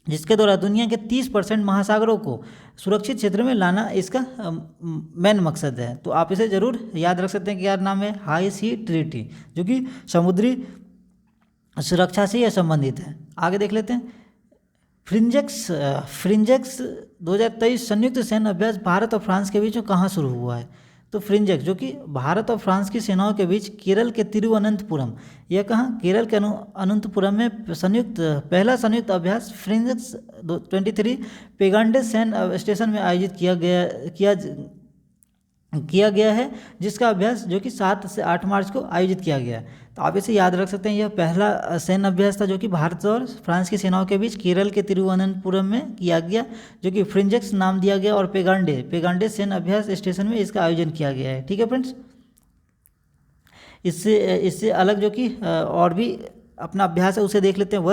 [SPEAKER 1] जिसके द्वारा दुनिया के 30% महासागरों को सुरक्षित क्षेत्र में लाना इसका मेन मकसद है। तो आप इसे जरूर याद रख सकते हैं कि यार नाम है हाई सी ट्रीटी, जो कि समुद्री सुरक्षा से यह संबंधित है। आगे देख लेते हैं फ्रिंजेक्स 2023 संयुक्त सैन्य अभ्यास भारत और फ्रांस के बीच में कहाँ शुरू हुआ है। तो फ्रिंजेक्स जो कि भारत और फ्रांस की सेनाओं के बीच केरल के तिरुवनंतपुरम, यह कहाँ केरल के अनंतपुरम में पहला संयुक्त अभ्यास फ्रिंजेक्स 23 पेगांडे सैन्य स्टेशन में आयोजित किया गया है, जिसका अभ्यास जो कि 7 से 8 मार्च को आयोजित किया गया है। तो आप इसे याद रख सकते हैं, यह पहला सैन्य अभ्यास था जो कि भारत और फ्रांस की सेनाओं के बीच केरल के तिरुवनंतपुरम में किया गया, जो कि फ्रिंजेक्स नाम दिया गया, और पेगांडे सैन्य अभ्यास स्टेशन में इसका आयोजन किया गया है। ठीक है फ्रेंड्स, इससे अलग जो कि और भी अपना अभ्यास है उसे देख लेते हैं।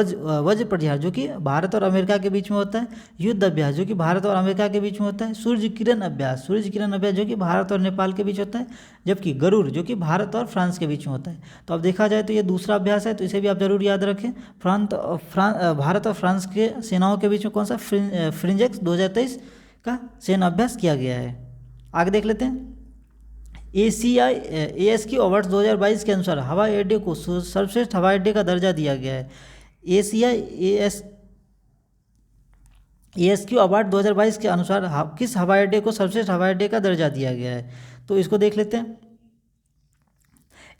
[SPEAKER 1] वज्र प्रहार जो कि भारत और अमेरिका के बीच में होता है। युद्ध अभ्यास जो कि भारत और अमेरिका के बीच में होता है। सूर्य किरण अभ्यास जो कि भारत और नेपाल के बीच होता है। जबकि गरुड़ जो कि भारत और फ्रांस के बीच में होता है। तो अब देखा जाए तो ये दूसरा अभ्यास है, तो इसे भी आप जरूर याद रखें। भारत और फ्रांस के सेनाओं के बीच में कौन सा फ्रिंजेक्स 2023 का सैन्य अभ्यास किया गया है। आगे देख लेते हैं। ASQ अवार्ड्स 2022 के अनुसार हवाई अड्डे को सर्वश्रेष्ठ हवाई अड्डे का दर्जा दिया गया है। ASQ अवार्ड 2022 के अनुसार किस हवाई अड्डे को सर्वश्रेष्ठ हवाई अड्डे का दर्जा दिया गया है, तो इसको देख लेते हैं।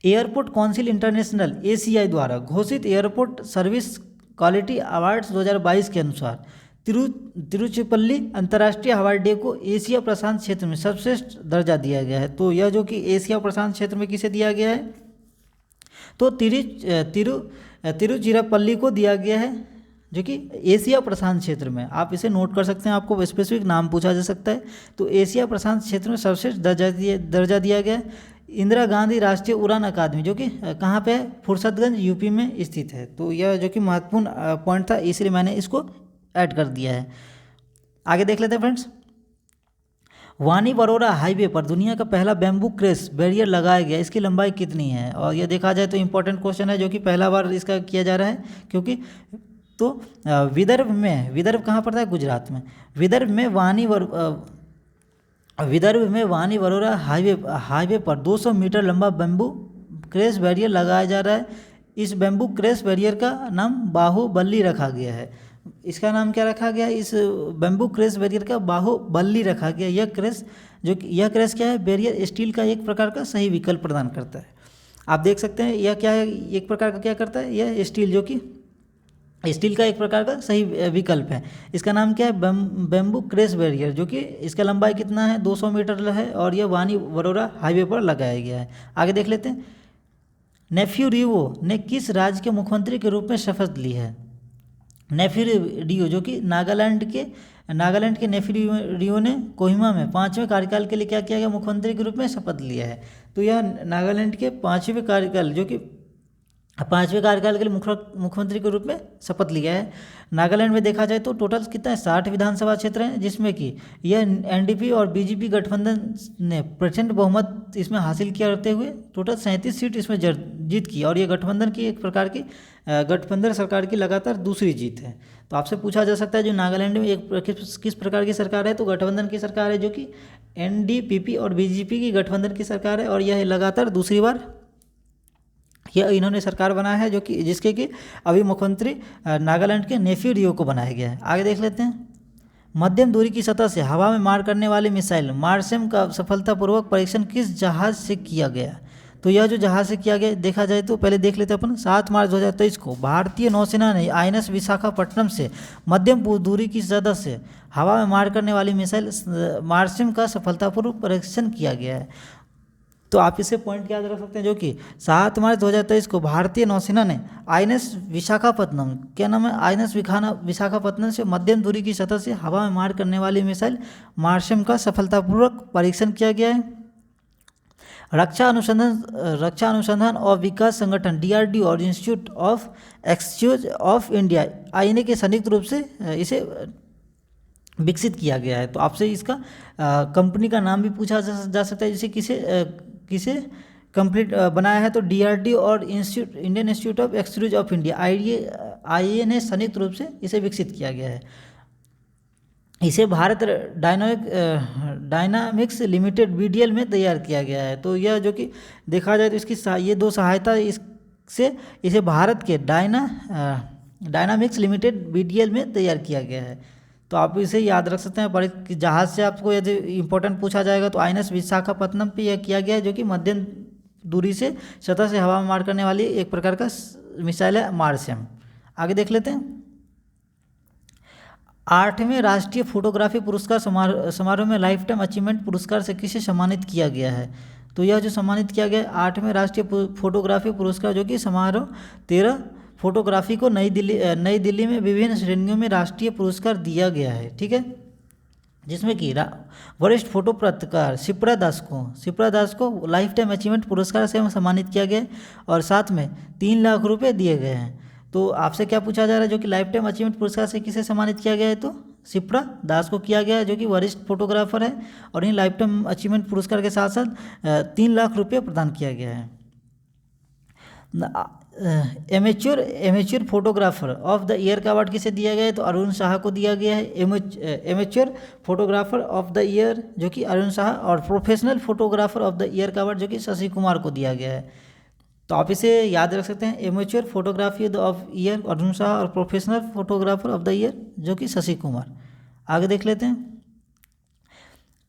[SPEAKER 1] एयरपोर्ट काउंसिल इंटरनेशनल ACI द्वारा घोषित एयरपोर्ट सर्विस क्वालिटी अवार्ड्स 2022 के अनुसार तिरुचिपल्ली अंतर्राष्ट्रीय हवाई अड्डे को एशिया प्रशांत क्षेत्र में सर्वश्रेष्ठ दर्जा दिया गया है। तो यह जो कि एशिया प्रशांत क्षेत्र में किसे दिया गया है, तो तिरुचिरापल्ली को दिया गया है, जो कि एशिया प्रशांत क्षेत्र में। आप इसे नोट कर सकते हैं, आपको स्पेसिफिक नाम पूछा जा सकता है। तो एशिया प्रशांत क्षेत्र में सर्वश्रेष्ठ दर्जा दिया गया है। इंदिरा गांधी राष्ट्रीय उड़ान अकादमी जो कि कहाँ पे है, फुर्सतगंज यूपी में स्थित है। तो यह जो कि महत्वपूर्ण पॉइंट था, इसलिए मैंने इसको ऐड कर दिया है। आगे देख लेते हैं फ्रेंड्स। वानी वरोरा हाईवे पर दुनिया का पहला बैम्बू क्रेस बैरियर लगाया गया, इसकी लंबाई कितनी है। और यह देखा जाए तो इंपॉर्टेंट क्वेश्चन है, जो कि पहला बार इसका किया जा रहा है, क्योंकि तो विदर्भ कहाँ पड़ता है, गुजरात में। विदर्भ में वानी वरोरा हाईवे पर 200 मीटर लंबा बैम्बू क्रेस बैरियर लगाया जा रहा है। इस बैम्बू क्रेस बैरियर का नाम बाहुबली रखा गया है। इसका नाम क्या रखा गया, इस बैम्बू क्रेस बैरियर का बाहुबली रखा गया। यह क्रेस क्या है, बैरियर स्टील का एक प्रकार का सही विकल्प प्रदान करता है। आप देख सकते हैं यह क्या है, एक प्रकार का क्या करता है, यह स्टील जो कि स्टील का एक प्रकार का सही विकल्प है। इसका नाम क्या है, बैम्बू क्रेस बैरियर, जो कि इसका लंबाई कितना है, 200 मीटर है, और यह वानी वरोरा हाईवे पर लगाया गया है। आगे देख लेते हैं। नेफ्यू रियो ने किस राज्य के मुख्यमंत्री के रूप में शपथ ली है। नेफ्यू रियो जो कि नागालैंड के नेफ्यू रियो ने कोहिमा में 5वें कार्यकाल के लिए क्या किया गया, मुख्यमंत्री के रूप में शपथ लिया है। तो यह नागालैंड के 5वें कार्यकाल के लिए मुख्यमंत्री के रूप में शपथ लिया है। नागालैंड में देखा जाए तो टोटल कितना है, 60 विधानसभा क्षेत्र हैं, जिसमें कि यह NDP और BJP गठबंधन ने प्रचंड बहुमत इसमें हासिल किया करते हुए टोटल 37 सीट इसमें जीत की। और ये गठबंधन की एक प्रकार की गठबंधन सरकार की लगातार दूसरी जीत है। तो आपसे पूछा जा सकता है जो नागालैंड में किस प्रकार की सरकार है, तो गठबंधन की सरकार है, जो कि NDPP और BJP की गठबंधन की सरकार है। और यह लगातार दूसरी बार यह इन्होंने सरकार बनाया है, जो कि जिसके कि अभी मुख्यमंत्री नागालैंड के नेफ्यू रियो को बनाया गया है। आगे देख लेते हैं। मध्यम दूरी की सतह से हवा में मार करने वाली मिसाइल मार्सम का सफलतापूर्वक परीक्षण किस जहाज से किया गया। तो यह जो जहाज से किया गया देखा जाए तो पहले देख लेते हैं अपन। 7 मार्च 2023 को भारतीय नौसेना ने INS विशाखापट्टनम से मध्यम दूरी की सतह से हवा में मार करने वाली मिसाइल मार्सम का सफलतापूर्वक परीक्षण किया गया है। तो आप इसे पॉइंट याद रख सकते हैं, जो कि 7 मार्च 2023 को भारतीय नौसेना ने INS विशाखापट्टनम, क्या नाम है, INS विशाखापट्टनम से मध्यम दूरी की सतह से हवा में मार करने वाली मिसाइल मार्सम का सफलतापूर्वक परीक्षण किया गया है। रक्षा अनुसंधान और विकास संगठन DRDO और institute of exchange of India INA के संयुक्त रूप से इसे विकसित किया गया है। तो आपसे इसका कंपनी का नाम भी पूछा जा सकता है, जिसे कंप्लीट बनाया है, तो डीआरडीओ और Indian institute of excludes of India आईए ने संयुक्त रूप से इसे विकसित किया गया है। इसे भारत डायनामिक्स लिमिटेड बीडीएल में तैयार किया गया है। तो यह जो कि देखा जाए तो इसकी ये दो सहायता इससे इसे भारत के डायनामिक्स लिमिटेड बीडीएल में तैयार किया गया है। तो आप इसे याद रख सकते हैं। कि जहाज़ से आपको यदि इंपॉर्टेंट पूछा जाएगा तो आईएनएस विशाखापत्तनम पे यह किया गया है, जो कि मध्यम दूरी से सतह से हवा में मार करने वाली एक प्रकार का मिसाइल है मार्सियम। आगे देख लेते हैं। 8वें राष्ट्रीय फोटोग्राफी पुरस्कार समारोह में लाइफ टाइम अचीवमेंट पुरस्कार से किसे सम्मानित किया गया है? तो यह जो सम्मानित किया गया 8वें राष्ट्रीय फोटोग्राफी पुरस्कार, जो कि समारोह 13 फोटोग्राफी को नई दिल्ली में विभिन्न श्रेणियों में राष्ट्रीय पुरस्कार दिया गया है। ठीक है, जिसमें कि वरिष्ठ फोटो पत्रकार शिप्रा दास को लाइफ टाइम अचीवमेंट पुरस्कार से सम्मानित किया गया और साथ में 3 लाख रुपए दिए गए हैं। तो आपसे क्या पूछा जा रहा है, जो कि लाइफ टाइम अचीवमेंट पुरस्कार से किसे सम्मानित किया गया है? तो शिप्रा दास को किया गया है, जो कि वरिष्ठ फोटोग्राफर है, और इन लाइफ टाइम अचीवमेंट पुरस्कार के साथ साथ 3 लाख रुपये प्रदान किया गया है। Amateur photographer of the year का अवार्ड किसे दिया गया है? तो अरुण शाह को दिया गया है। Amateur photographer of the year, जो कि अरुण शाह, और professional photographer of the year का अवार्ड जो कि शशि कुमार को दिया गया है। तो आप इसे याद रख सकते हैं, amateur photography of year Arun Shah और professional photographer of the year जो कि शशि कुमार। आगे देख लेते हैं।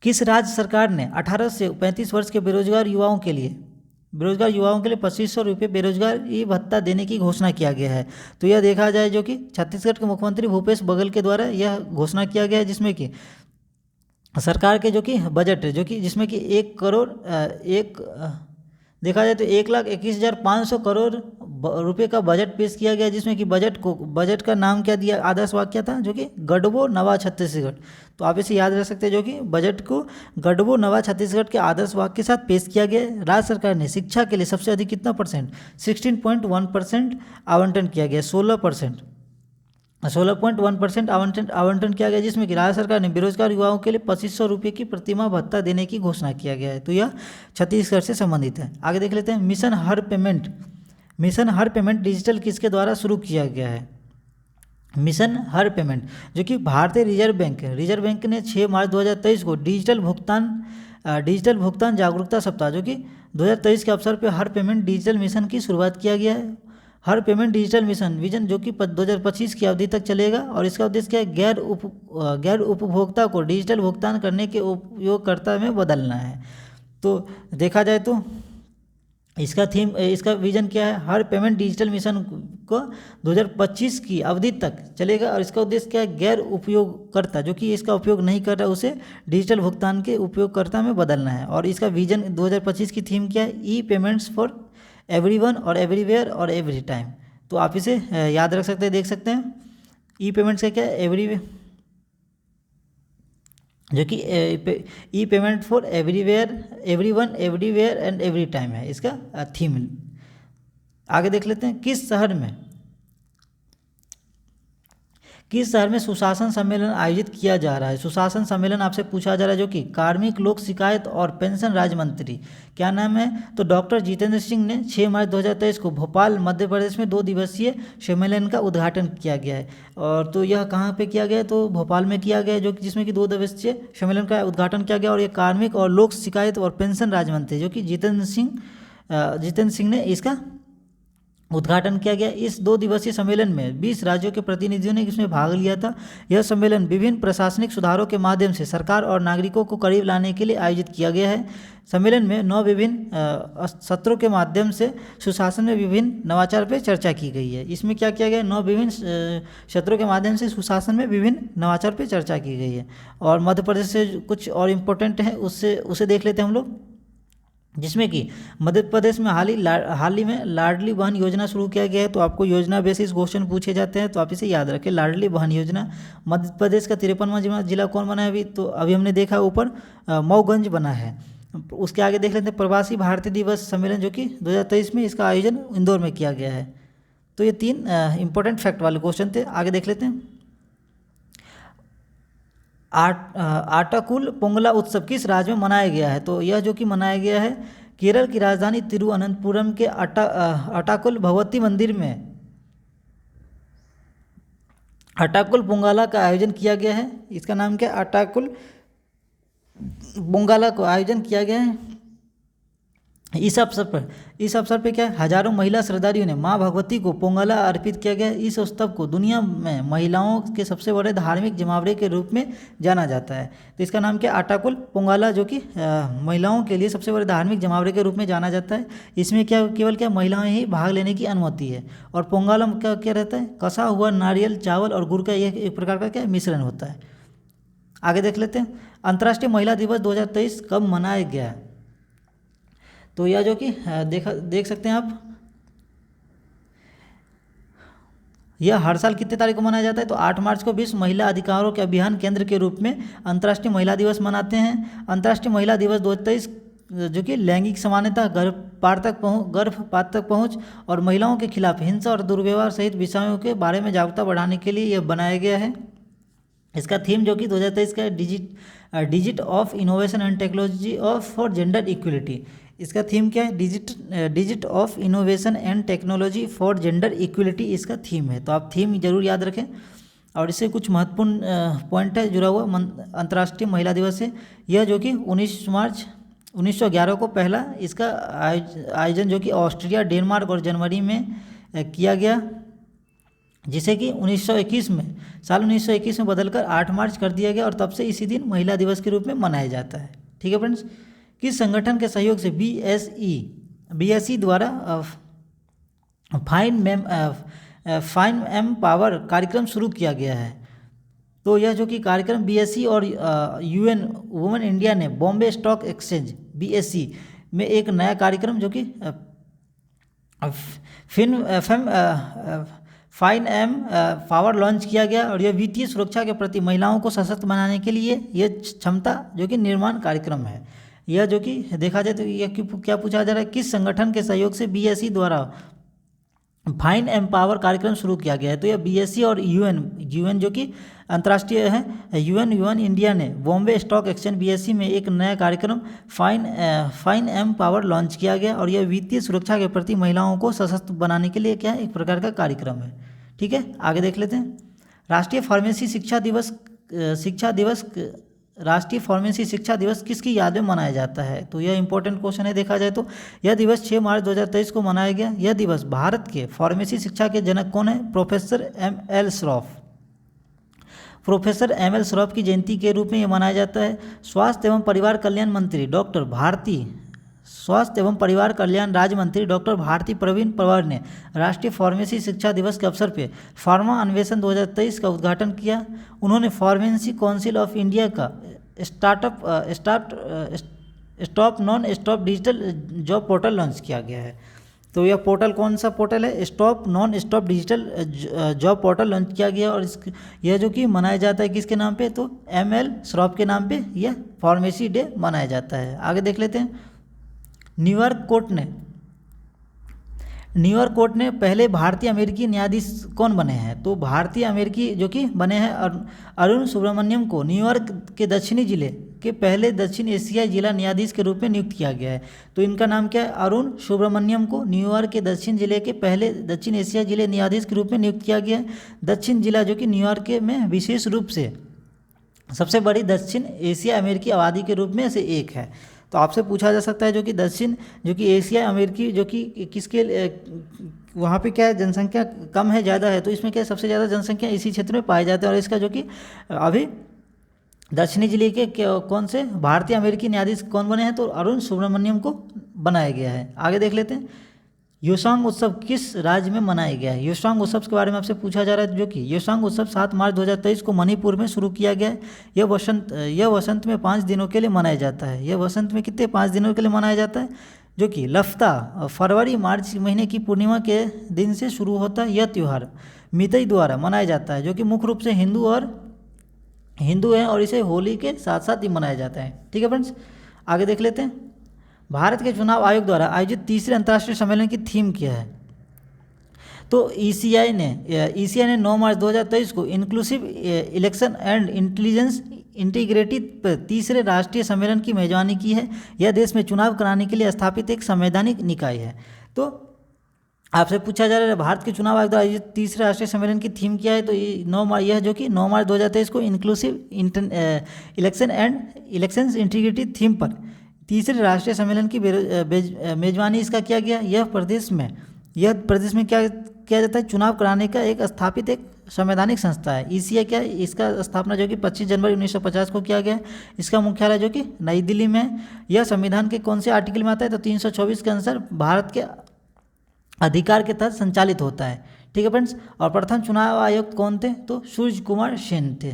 [SPEAKER 1] किस राज्य सरकार ने 18 से 35 वर्ष के बेरोजगार युवाओं के लिए 2500 रुपये बेरोजगारी भत्ता देने की घोषणा किया गया है? तो यह देखा जाए जो कि छत्तीसगढ़ के मुख्यमंत्री भूपेश बघेल के द्वारा यह घोषणा किया गया है, जिसमें कि सरकार के जो कि बजट है, जो कि जिसमें कि 1 करोड़ देखा जाए तो 1,21,500 करोड़ रुपए का बजट पेश किया गया, जिसमें कि बजट का नाम क्या दिया, आदर्श वाक्य था, जो कि गढ़बो नवा छत्तीसगढ़। तो आप इसे याद रख सकते हैं, जो कि बजट को गढ़बो नवा छत्तीसगढ़ के आदर्श वाक्य के साथ पेश किया गया। राज्य सरकार ने शिक्षा के लिए सबसे अधिक कितना परसेंट 16.1% आवंटन किया गया, 16.1% आवंटन किया गया, जिसमें कि राज्य सरकार ने बेरोजगार युवाओं के लिए 2500 रुपये की प्रतिमाह भत्ता देने की घोषणा किया गया है। तो यह छत्तीसगढ़ से संबंधित है। आगे देख लेते हैं। मिशन हर पेमेंट डिजिटल किसके द्वारा शुरू किया गया है? मिशन हर पेमेंट, जो कि भारतीय रिजर्व बैंक ने 6 मार्च 2023 को डिजिटल भुगतान जागरूकता सप्ताह, जो कि 2023 के अवसर पर हर पेमेंट डिजिटल मिशन की शुरुआत किया गया है। हर पेमेंट डिजिटल मिशन विजन, जो कि 2025 की अवधि तक चलेगा, और इसका उद्देश्य क्या है? गैर उपभोक्ता को डिजिटल भुगतान करने के उपयोगकर्ता में बदलना है। तो देखा जाए तो इसका विजन क्या है? हर पेमेंट डिजिटल मिशन को 2025 की अवधि तक चलेगा, और इसका उद्देश्य क्या है? गैर उपयोगकर्ता, जो कि इसका उपयोग नहीं कर रहा, उसे डिजिटल भुगतान के उपयोगकर्ता में बदलना है। और इसका विजन 2025 की थीम क्या है? ई पेमेंट्स फॉर एवरीवन और एवरीवेयर और एवरी टाइम। तो आप इसे याद रख सकते हैं, देख सकते हैं। ई पेमेंट्स का क्या है? एवरीवेयर, जो कि e payment for everywhere, everyone, everywhere and every time है इसका थीम। आगे देख लेते हैं। किस शहर में सुशासन सम्मेलन आयोजित किया जा रहा है? सुशासन सम्मेलन आपसे पूछा जा रहा है, जो कि कार्मिक, लोक शिकायत और पेंशन राज्य मंत्री, क्या नाम है? तो डॉक्टर जितेंद्र सिंह ने 6 मार्च 2023 को भोपाल मध्य प्रदेश में 2 दिवसीय सम्मेलन का उद्घाटन किया गया है। और तो यह कहाँ पे किया गया है? तो भोपाल में किया गया है, जो कि जिसमें कि 2 दिवसीय सम्मेलन का उद्घाटन किया गया। और ये कार्मिक और लोक शिकायत और पेंशन राज्य मंत्री, जो कि जितेंद्र सिंह ने इसका उद्घाटन किया गया। इस 2 दिवसीय सम्मेलन में 20 राज्यों के प्रतिनिधियों ने इसमें भाग लिया था। यह सम्मेलन विभिन्न प्रशासनिक सुधारों के माध्यम से सरकार और नागरिकों को करीब लाने के लिए आयोजित किया गया है। सम्मेलन में 9 विभिन्न सत्रों के माध्यम से सुशासन में विभिन्न नवाचार पर चर्चा की गई है। इसमें क्या किया गया? 9 विभिन्न सत्रों के माध्यम से सुशासन में विभिन्न नवाचार पर चर्चा की गई है। और मध्य प्रदेश से कुछ और इम्पोर्टेंट है, उसे देख लेते हैं हम लोग, जिसमें कि मध्य प्रदेश में हाल ही में लाडली बहन योजना शुरू किया गया है। तो आपको योजना बेसिस क्वेश्चन पूछे जाते हैं, तो आप इसे याद रखें। लाडली बहन योजना, मध्य प्रदेश का 53वां जिला कौन बना है? तो अभी हमने देखा ऊपर मऊगंज बना है। उसके आगे देख लेते हैं। प्रवासी भारतीय दिवस सम्मेलन, जो कि 2023 में इसका आयोजन इंदौर में किया गया है। तो ये 3 इंपॉर्टेंट फैक्ट वाले क्वेश्चन थे। आगे देख लेते हैं। आटाकुल पोंगला उत्सव किस राज्य में मनाया गया है? तो यह जो कि मनाया गया है केरल की राजधानी तिरुवनंतपुरम के अटाकुल भगवती मंदिर में अटाकुल पोंगला का आयोजन किया गया है। इसका नाम क्या है? अटाकुल पोंगला को आयोजन किया गया है। इस अवसर पर क्या है? हजारों महिला श्रद्धालुओं ने माँ भगवती को पोंगला अर्पित किया गया। इस उत्सव को दुनिया में महिलाओं के सबसे बड़े धार्मिक जमावड़े के रूप में जाना जाता है। तो इसका नाम क्या है? अटाकुल पोंगला, जो कि महिलाओं के लिए सबसे बड़े धार्मिक जमावड़े के रूप में जाना जाता है। इसमें क्या केवल क्या महिलाएं ही भाग लेने की अनुमति है। और पोंगला में क्या क्या रहता है? कसा हुआ नारियल, चावल और गुड़ का एक प्रकार का क्या मिश्रण होता है। आगे देख लेते हैं, अंतर्राष्ट्रीय महिला दिवस 2023 कब मनाया गया? तो यह जो कि देख सकते हैं आप, यह हर साल कितने तारीख को मनाया जाता है? तो 8 मार्च को विश्व महिला अधिकारों के अभियान केंद्र के रूप में अंतर्राष्ट्रीय महिला दिवस मनाते हैं। अंतर्राष्ट्रीय महिला दिवस 2023 जो कि लैंगिक समानता, गर्भपात तक पहुंच और महिलाओं के खिलाफ हिंसा और दुर्व्यवहार सहित विषयों के बारे में जागरूकता बढ़ाने के लिए यह बनाया गया है। इसका थीम जो कि 2023 का digit of innovation and technology for gender equality. इसका थीम क्या है? Digit of innovation and technology for gender equality इसका थीम है। तो आप थीम जरूर याद रखें। और इससे कुछ महत्वपूर्ण पॉइंट है जुड़ा हुआ अंतर्राष्ट्रीय महिला दिवस से। यह जो कि 19 मार्च 1911 को पहला इसका आयोजन जो कि ऑस्ट्रिया, डेनमार्क और जनवरी में किया गया, जिसे कि 1921 में साल 1921 में बदलकर 8 मार्च कर दिया गया और तब से इसी दिन महिला दिवस के रूप में मनाया जाता है। ठीक है फ्रेंड्स। किस संगठन के सहयोग से बीएसई द्वारा फाइन एम पावर कार्यक्रम शुरू किया गया है? तो यह जो कि कार्यक्रम बीएसई और यूएन वुमेन इंडिया ने बॉम्बे स्टॉक एक्सचेंज बीएसई में एक नया कार्यक्रम जो कि फाइन एम पावर लॉन्च किया गया। और यह वित्तीय सुरक्षा के प्रति महिलाओं को सशक्त बनाने के लिए यह क्षमता जो कि निर्माण कार्यक्रम है। यह जो कि देखा जाए तो यह क्या पूछा जा रहा है? किस संगठन के सहयोग से बीएसई द्वारा फाइन एम पावर कार्यक्रम शुरू किया गया है? तो यह बीएसई और यूएन जो कि अंतर्राष्ट्रीय है, यूएन इंडिया ने बॉम्बे स्टॉक एक्सचेंज बीएसई में एक नया कार्यक्रम फाइन एम पावर लॉन्च किया गया। और यह वित्तीय सुरक्षा के प्रति महिलाओं को सशक्त बनाने के लिए क्या है? एक प्रकार का कार्यक्रम है। ठीक है, आगे देख लेते हैं। राष्ट्रीय फार्मेसी शिक्षा दिवस किसकी याद में मनाया जाता है? तो यह इंपॉर्टेंट क्वेश्चन है। देखा जाए तो यह दिवस 6 मार्च 2023 को मनाया गया। यह दिवस भारत के फार्मेसी शिक्षा के जनक कौन है? प्रोफेसर एम एल श्रॉफ की जयंती के रूप में यह मनाया जाता है। स्वास्थ्य एवं परिवार कल्याण राज्य मंत्री डॉक्टर भारती प्रवीण पवार ने राष्ट्रीय फार्मेसी शिक्षा दिवस के अवसर पर फार्मा अन्वेषण 2023 का उद्घाटन किया। उन्होंने फार्मेसी काउंसिल ऑफ इंडिया का stop non stop digital job portal launch किया गया है। तो यह पोर्टल कौन सा पोर्टल है? Stop non stop digital job portal launch किया गया। और यह जो कि मनाया जाता है किसके नाम पे? तो एम.एल. श्रॉफ के नाम पे यह फार्मेसी डे मनाया जाता है। आगे देख लेते हैं। न्यूयॉर्क कोर्ट ने पहले भारतीय अमेरिकी न्यायाधीश कौन बने हैं? तो भारतीय अमेरिकी जो कि बने हैं अरुण सुब्रमण्यम को न्यूयॉर्क के दक्षिणी जिले के पहले दक्षिण एशियाई जिला न्यायाधीश के रूप में नियुक्त किया गया है। तो इनका नाम क्या है? अरुण सुब्रमण्यम को न्यूयॉर्क के दक्षिण जिले के पहले दक्षिण एशियाई जिले न्यायाधीश के रूप में नियुक्त किया गया है। दक्षिण जिला जो कि न्यूयॉर्क में विशेष रूप से सबसे बड़ी दक्षिण एशिया अमेरिकी आबादी के रूप में से एक है। तो आपसे पूछा जा सकता है जो कि एशिया अमेरिकी जो कि किसके वहाँ पे क्या है? जनसंख्या कम है ज़्यादा है? तो इसमें क्या सबसे ज़्यादा जनसंख्या इसी क्षेत्र में पाई जाती है। और इसका जो कि अभी दक्षिणी जिले के कौन से भारतीय अमेरिकी न्यायाधीश कौन बने हैं? तो अरुण सुब्रमण्यम को बनाया गया है। आगे देख लेते हैं। योसांग उत्सव किस राज्य में मनाया गया है? योसांग उत्सव के बारे में आपसे पूछा जा रहा है। जो कि योसांग उत्सव 7 मार्च 2023 को मणिपुर में शुरू किया गया है। यह वसंत में 5 दिनों के लिए मनाया जाता है। यह वसंत में कितने 5 दिनों के लिए मनाया जाता है? जो कि लफ्ता फरवरी मार्च महीने की पूर्णिमा के दिन से शुरू होता है। यह त्यौहार मीतई द्वारा मनाया जाता है, जो कि मुख्य रूप से हिंदू हैं और इसे होली के साथ साथ ही मनाया जाता है। ठीक है फ्रेंड्स, आगे देख लेते हैं। भारत के चुनाव आयोग द्वारा आयोजित तीसरे अंतर्राष्ट्रीय सम्मेलन की थीम क्या है? तो ईसीआई ने 9 मार्च 2023 को inclusive election and intelligence integrated तीसरे राष्ट्रीय सम्मेलन की मेजबानी की है। यह देश में चुनाव कराने के लिए स्थापित एक संवैधानिक निकाय है। तो आपसे पूछा जा रहा है भारत के चुनाव आयोग द्वारा आयोजित तीसरे राष्ट्रीय सम्मेलन की थीम क्या है, तो ये 9 मार्च, यह जो कि 9 मार्च 2023 को inclusive election and elections integrity theme पर तीसरे राष्ट्रीय सम्मेलन की मेजबानी इसका किया गया। यह प्रदेश में क्या किया जाता है, चुनाव कराने का एक स्थापित एक संवैधानिक संस्था है। ईसीआई क्या है, इसका स्थापना जो कि 25 जनवरी 1950 को किया गया है। इसका मुख्यालय जो कि नई दिल्ली में है। यह संविधान के कौन से आर्टिकल में आता है, तो 324 के अनुसार भारत के अधिकार के तहत संचालित होता है। ठीक है फ्रेंड्स। और प्रथम चुनाव आयुक्त कौन थे, तो सूर्य कुमार सेन थे।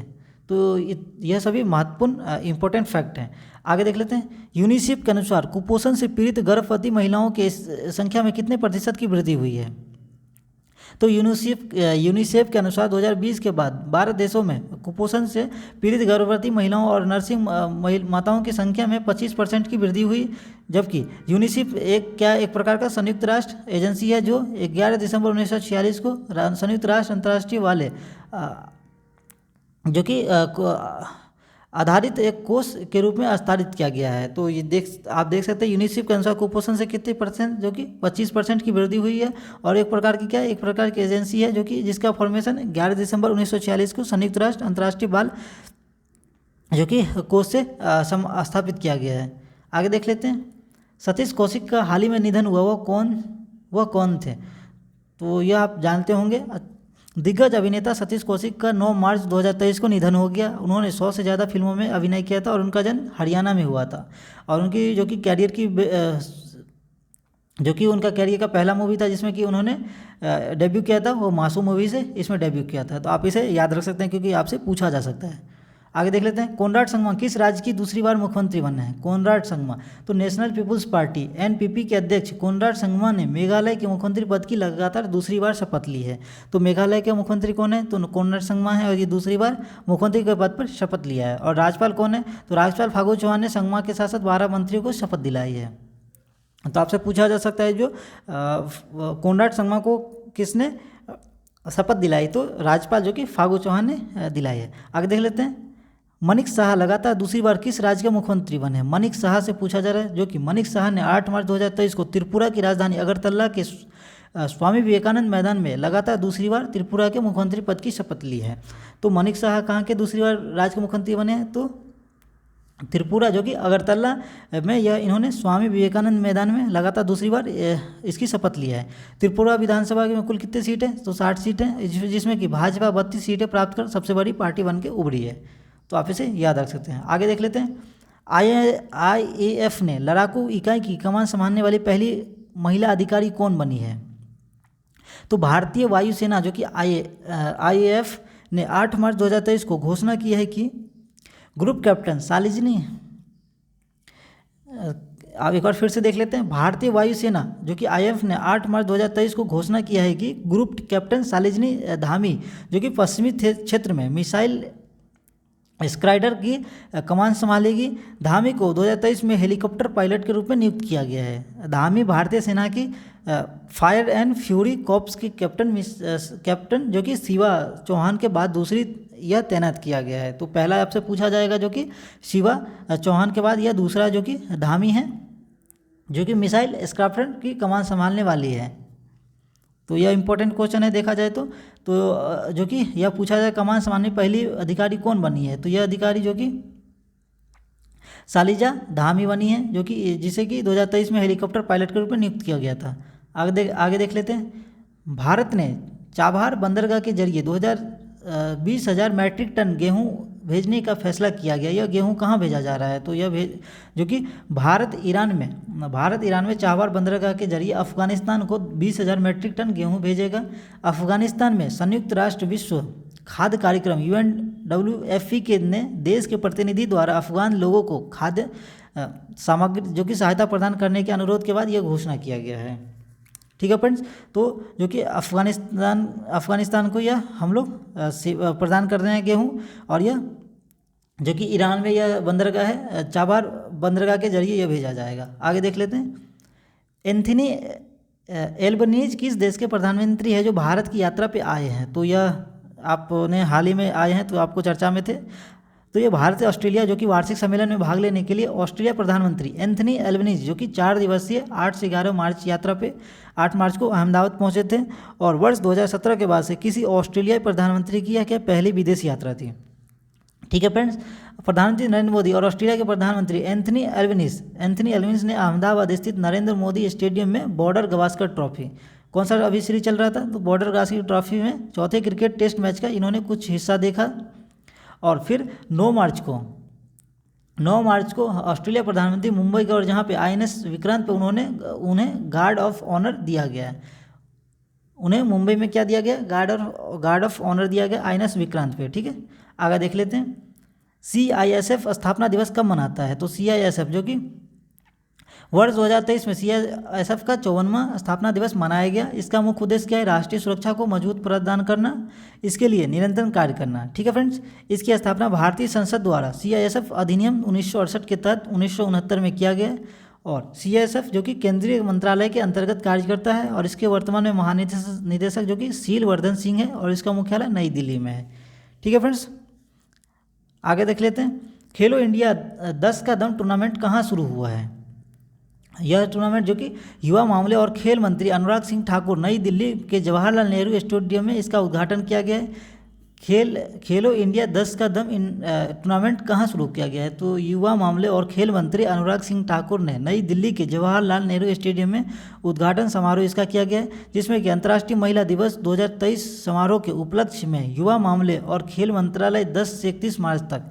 [SPEAKER 1] तो यह सभी महत्वपूर्ण इंपॉर्टेंट फैक्ट हैं। आगे देख लेते हैं। यूनिसेफ के अनुसार कुपोषण से पीड़ित गर्भवती महिलाओं के संख्या में कितने प्रतिशत की वृद्धि हुई है, तो यूनिसेफ के अनुसार 2020 के बाद 12 देशों में कुपोषण से पीड़ित गर्भवती महिलाओं और नर्सिंग माताओं की संख्या में 25% की वृद्धि हुई। जबकि यूनिसेफ एक प्रकार का संयुक्त राष्ट्र एजेंसी है जो 11 दिसंबर 1946 को संयुक्त राष्ट्र अंतर्राष्ट्रीय वाले जो कि आधारित एक कोष के रूप में स्थापित किया गया है। तो ये आप देख सकते हैं यूनिसेफ के अनुसार कुपोषण से कितने % जो कि 25% की वृद्धि हुई है। और एक प्रकार की एजेंसी है जो कि जिसका फॉर्मेशन 11 दिसंबर 1946 को संयुक्त राष्ट्र अंतर्राष्ट्रीय बाल जो कि कोष से स्थापित किया गया है। आगे देख लेते हैं। सतीश कौशिक का हाल ही में निधन हुआ, वह कौन थे, तो यह आप जानते होंगे। दिग्गज अभिनेता सतीश कौशिक का 9 मार्च 2023 को निधन हो गया। उन्होंने 100 से ज़्यादा फिल्मों में अभिनय किया था और उनका जन्म हरियाणा में हुआ था। और उनकी जो कि उनका कैरियर का पहला मूवी था जिसमें कि उन्होंने डेब्यू किया था, वो मासूम मूवी से इसमें डेब्यू किया था। तो आप इसे याद रख सकते हैं क्योंकि आपसे पूछा जा सकता है। आगे देख लेते हैं। कोनराड संगमा किस राज्य की दूसरी बार मुख्यमंत्री बने हैं, कोनराड संगमा, तो नेशनल पीपुल्स पार्टी एनपीपी के अध्यक्ष कोनराड संगमा ने मेघालय के मुख्यमंत्री पद की लगातार दूसरी बार शपथ ली है। तो मेघालय के मुख्यमंत्री कौन है, तो कोनराड संगमा है और ये दूसरी बार मुख्यमंत्री के पद पर शपथ लिया है। और राज्यपाल कौन है, तो राज्यपाल फागू चौहान ने संगमा के साथ साथ 12 मंत्रियों को शपथ दिलाई है। तो आपसे पूछा जा सकता है जो कोनराड संगमा को किसने शपथ दिलाई, तो राज्यपाल जो कि फागू चौहान ने दिलाई है। आगे देख लेते हैं। मनिक साहा लगातार दूसरी बार किस राज्य के मुख्यमंत्री बने, मनिक साहा से पूछा जा रहा है। जो कि मनिक साहा ने 8 मार्च 2023 को त्रिपुरा की राजधानी अगरतला के स्वामी विवेकानंद मैदान में लगातार दूसरी बार त्रिपुरा के मुख्यमंत्री पद की शपथ ली है। तो मनिक साहा कहाँ के दूसरी बार राज्य के मुख्यमंत्री बने हैं, तो त्रिपुरा जो कि अगरतला में यह इन्होंने स्वामी विवेकानंद मैदान में लगातार दूसरी बार इसकी शपथ लिया है। त्रिपुरा विधानसभा में कुल कितने सीट हैं, तो 60 सीट हैं, जिसमें कि भाजपा 32 सीटें प्राप्त कर सबसे बड़ी पार्टी बन के उभरी है। तो आप इसे याद रख सकते हैं। आगे देख लेते हैं। IAF ने लड़ाकू इकाई की कमान संभालने वाली पहली महिला अधिकारी कौन बनी है, तो भारतीय वायुसेना जो कि IAF ने 8 मार्च 2023 को घोषणा की है कि ग्रुप कैप्टन शालिनी, आप एक बार फिर से देख लेते हैं। भारतीय वायुसेना जो कि IAF ने 8 मार्च 2023 को घोषणा किया है कि ग्रुप कैप्टन शालिनी धामी जो कि पश्चिमी क्षेत्र में मिसाइल स्क्राइडर की कमान संभालेगी। धामी को 2023 में हेलीकॉप्टर पायलट के रूप में नियुक्त किया गया है। धामी भारतीय सेना की फायर एंड फ्यूरी कॉर्प्स की कैप्टन जो कि शिवा चौहान के बाद दूसरी यह तैनात किया गया है। तो पहला आपसे पूछा जाएगा जो कि शिवा चौहान के बाद यह दूसरा जो कि धामी है जो कि मिसाइल स्क्राइडर की कमान संभालने वाली है। तो यह इंपॉर्टेंट क्वेश्चन है देखा जाए तो जो कि यह पूछा जाए कमान संभालने पहली अधिकारी कौन बनी है, तो यह अधिकारी जो कि शालिजा धामी बनी है जो कि जिसे कि 2023 में हेलीकॉप्टर पायलट के रूप में नियुक्त किया गया था। आगे देख लेते हैं। भारत ने चाबहार बंदरगाह के जरिए 20,000 मैट्रिक टन गेहूं भेजने का फैसला किया गया। यह गेहूं कहाँ भेजा जा रहा है, तो यह जो कि भारत ईरान में चाबहार बंदरगाह के जरिए अफगानिस्तान को 20,000 मैट्रिक टन गेहूं भेजेगा। अफगानिस्तान में संयुक्त राष्ट्र विश्व खाद्य कार्यक्रम UNWFP के ने देश के प्रतिनिधि द्वारा अफगान लोगों को खाद्य सामग्री जो कि सहायता प्रदान करने के अनुरोध के बाद यह घोषणा किया गया है। ठीक है फ्रेंड्स। तो जो कि अफगानिस्तान को यह हम लोग प्रदान कर रहे हैं गेहूं, और यह जो कि ईरान में यह बंदरगाह है चाबहार बंदरगाह के जरिए यह भेजा जाएगा। आगे देख लेते हैं। एंथनी एल्बनीज किस देश के प्रधानमंत्री है जो भारत की यात्रा पे आए हैं, तो यह आपने हाल ही में आए हैं तो आपको चर्चा में थे। तो ये भारत से ऑस्ट्रेलिया जो कि वार्षिक सम्मेलन में भाग लेने के लिए ऑस्ट्रेलिया प्रधानमंत्री एंथनी एल्बनीज जो कि 4 दिवसीय 8 से 11 मार्च यात्रा पे 8 मार्च को अहमदाबाद पहुंचे थे, और वर्ष 2017 के बाद से किसी ऑस्ट्रेलियाई प्रधानमंत्री की यह क्या पहली विदेश यात्रा थी। ठीक है फ्रेंड्स, प्रधानमंत्री नरेंद्र मोदी और ऑस्ट्रेलिया के प्रधानमंत्री एंथनी एल्बनीज ने अहमदाबाद स्थित नरेंद्र मोदी स्टेडियम में बॉर्डर गावस्कर ट्रॉफी, कौन सा अभी सीरीज चल रहा था, तो बॉर्डर गावस्कर ट्रॉफी में चौथे क्रिकेट टेस्ट मैच का इन्होंने कुछ हिस्सा देखा। और फिर 9 मार्च को ऑस्ट्रेलिया प्रधानमंत्री मुंबई गए, और जहाँ पे INS विक्रांत पे उन्हें गार्ड ऑफ ऑनर दिया गया है। उन्हें मुंबई में क्या दिया गया, गार्ड ऑफ ऑनर दिया गया INS विक्रांत पे। ठीक है, आगे देख लेते हैं। CISF स्थापना दिवस कब मनाता है, तो CISF जो कि वर्ष 2023 में CISF का 54वां स्थापना दिवस मनाया गया। इसका मुख्य उद्देश्य क्या है, राष्ट्रीय सुरक्षा को मजबूत प्रदान करना, इसके लिए निरंतर कार्य करना। ठीक है फ्रेंड्स, इसकी स्थापना भारतीय संसद द्वारा CISF अधिनियम 1968 के तहत 1969 में किया गया, और CISF जो कि केंद्रीय मंत्रालय के अंतर्गत कार्य करता है, और इसके वर्तमान में महानिदेशक जो कि शीलवर्धन सिंह है, और इसका मुख्यालय नई दिल्ली में है। ठीक है फ्रेंड्स, आगे देख लेते हैं। खेलो इंडिया 10 का दम टूर्नामेंट कहाँ शुरू हुआ है, यह टूर्नामेंट जो कि युवा मामले और खेल मंत्री अनुराग सिंह ठाकुर नई दिल्ली के जवाहरलाल नेहरू स्टेडियम में इसका उद्घाटन किया गया है। खेलो इंडिया 10 का दम टूर्नामेंट कहाँ शुरू किया गया है, तो युवा मामले और खेल मंत्री अनुराग सिंह ठाकुर ने नई दिल्ली के जवाहरलाल नेहरू स्टेडियम में उद्घाटन समारोह इसका किया गया है, जिसमें कि अंतर्राष्ट्रीय महिला दिवस 2023 समारोह के उपलक्ष्य में युवा मामले और खेल मंत्रालय 10 से 31 मार्च तक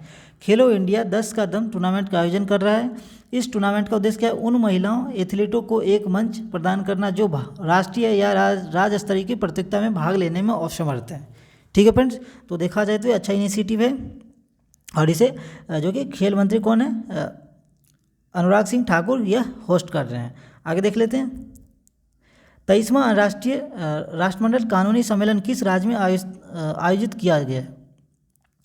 [SPEAKER 1] खेलो इंडिया 10 का दम टूर्नामेंट का आयोजन कर रहा है। इस टूर्नामेंट का उद्देश्य क्या है, उन महिलाओं एथलीटों को एक मंच प्रदान करना जो राष्ट्रीय या राज्य स्तरीय की प्रतियोगिता में भाग लेने में असमर्थ है। ठीक है फ्रेंड्स, तो देखा जाए तो ये अच्छा इनिशिएटिव है, और इसे जो कि खेल मंत्री कौन है, अनुराग सिंह ठाकुर यह होस्ट कर रहे हैं। आगे देख लेते हैं। 23वां राष्ट्रमंडल कानूनी सम्मेलन किस राज्य में आयोजित किया गया,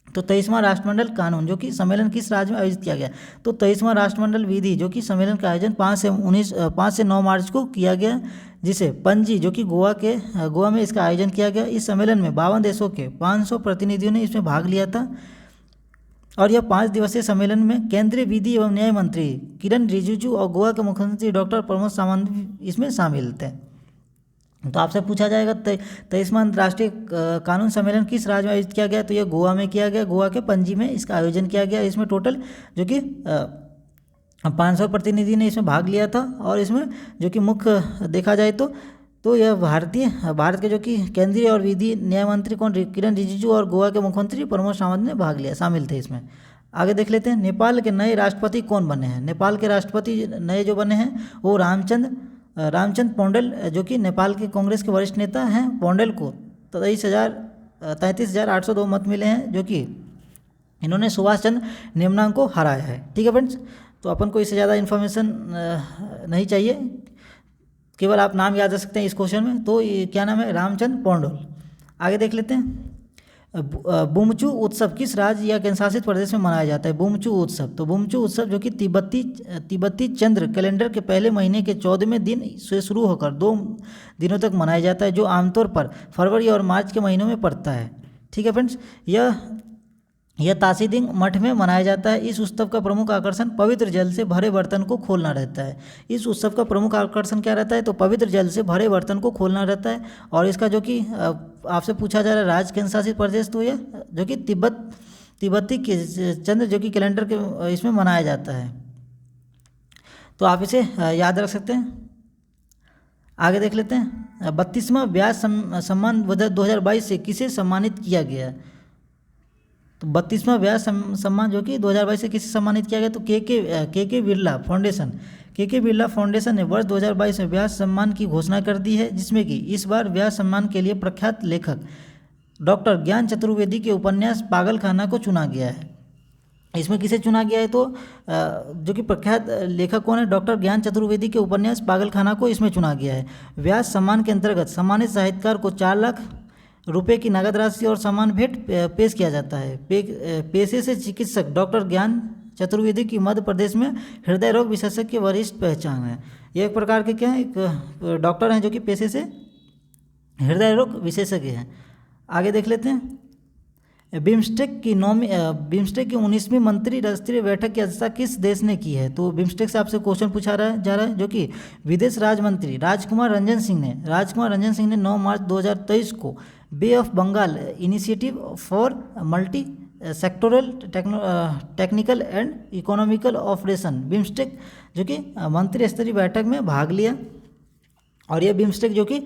[SPEAKER 1] तो 23वां राष्ट्रमंडल कानून जो कि सम्मेलन किस राज्य में आयोजित किया गया, तो 23वां राष्ट्रमंडल विधि जो कि सम्मेलन का आयोजन 5 से 9 मार्च को किया गया, जिसे पणजी जो कि गोवा में इसका आयोजन किया गया। इस सम्मेलन में 52 देशों के 500 प्रतिनिधियों ने इसमें भाग लिया था, और यह 5 दिवसीय सम्मेलन में केंद्रीय विधि एवं न्याय मंत्री किरण रिजिजू और गोवा के मुख्यमंत्री डॉक्टर प्रमोद सावंत इसमें शामिल थे। तो आपसे पूछा जाएगा 23वां राष्ट्रीय कानून सम्मेलन किस राज्य में आयोजित किया गया, तो यह गोवा में किया गया, गोवा के पणजी में इसका आयोजन किया गया। इसमें टोटल जो कि 500 प्रतिनिधि ने इसमें भाग लिया था, और इसमें जो कि मुख्य देखा जाए तो यह भारत के जो कि केंद्रीय और विधि न्याय मंत्री किरण रिजिजू और गोवा के मुख्यमंत्री प्रमोद सावंत ने शामिल थे इसमें। आगे देख लेते हैं। नेपाल के नए राष्ट्रपति कौन बने हैं, नेपाल के राष्ट्रपति नए जो बने हैं वो रामचंद्र पौडेल जो कि नेपाल के कांग्रेस के वरिष्ठ नेता हैं। पौडेल को 33,802 मत मिले हैं, जो कि इन्होंने सुभाष चंद्र नेमनांग को हराया है। ठीक है फ्रेंड्स, तो अपन को इससे ज़्यादा इन्फॉर्मेशन नहीं चाहिए, केवल आप नाम याद रख सकते हैं इस क्वेश्चन में। तो ये क्या नाम है, रामचंद्र पौडेल। आगे देख लेते हैं। बुमचू उत्सव किस राज्य या केंद्रशासित प्रदेश में मनाया जाता है, बुमचू उत्सव, तो बुमचू उत्सव जो कि तिब्बती चंद्र कैलेंडर के पहले महीने के 14वें दिन से शुरू होकर 2 दिनों तक मनाया जाता है, जो आमतौर पर फरवरी और मार्च के महीनों में पड़ता है। ठीक है फ्रेंड्स, यह तासीदिंग मठ में मनाया जाता है। इस उत्सव का प्रमुख आकर्षण पवित्र जल से भरे बर्तन को खोलना रहता है। इस उत्सव का प्रमुख आकर्षण क्या रहता है, तो पवित्र जल से भरे बर्तन को खोलना रहता है। और इसका जो कि आपसे पूछा जा रहा है राज्य केंद्र शासित प्रदेश, तो यह जो कि तिब्बती चंद्र जो कि कैलेंडर के इसमें मनाया जाता है, तो आप इसे याद रख सकते हैं। आगे देख लेते हैं। 32वां व्यास सम्मान 2022 से किसे सम्मानित किया गया, तो 32वां व्यास सम्मान जो कि 2022 से किसे सम्मानित किया गया, तो के बिरला फाउंडेशन ने वर्ष 2022 में व्यास सम्मान की घोषणा कर दी है, जिसमें कि इस बार व्यास सम्मान के लिए प्रख्यात लेखक डॉक्टर ज्ञान चतुर्वेदी के उपन्यास पागलखाना को चुना गया है। इसमें किसे चुना गया है, तो जो कि प्रख्यात लेखक कौन है, डॉक्टर ज्ञान चतुर्वेदी के उपन्यास पागलखाना को इसमें चुना गया है। व्यास सम्मान के अंतर्गत सम्मानित साहित्यकार को 4 लाख रुपए की नगद राशि और सम्मान भेंट पेश किया जाता है। पेशे से चिकित्सक डॉक्टर ज्ञान चतुर्वेदी की मध्य प्रदेश में हृदय रोग विशेषज्ञ की वरिष्ठ पहचान है। ये एक प्रकार के क्या है, एक डॉक्टर हैं जो कि पेशे से हृदय रोग विशेषज्ञ हैं। आगे देख लेते हैं। बिम्स्टेक की 19वीं मंत्री स्तरीय बैठक की अध्यक्षता किस देश ने की है? तो बिम्स्टेक से आपसे क्वेश्चन पूछा जा रहा है, जो कि विदेश राज्य मंत्री राजकुमार रंजन सिंह ने 9 मार्च 2023 को Bay of Bengal initiative for multi sectoral technical and economical operation BIMSTEC जो कि मंत्री स्तरीय बैठक में भाग लिया। और यह बिम्स्टेक जो कि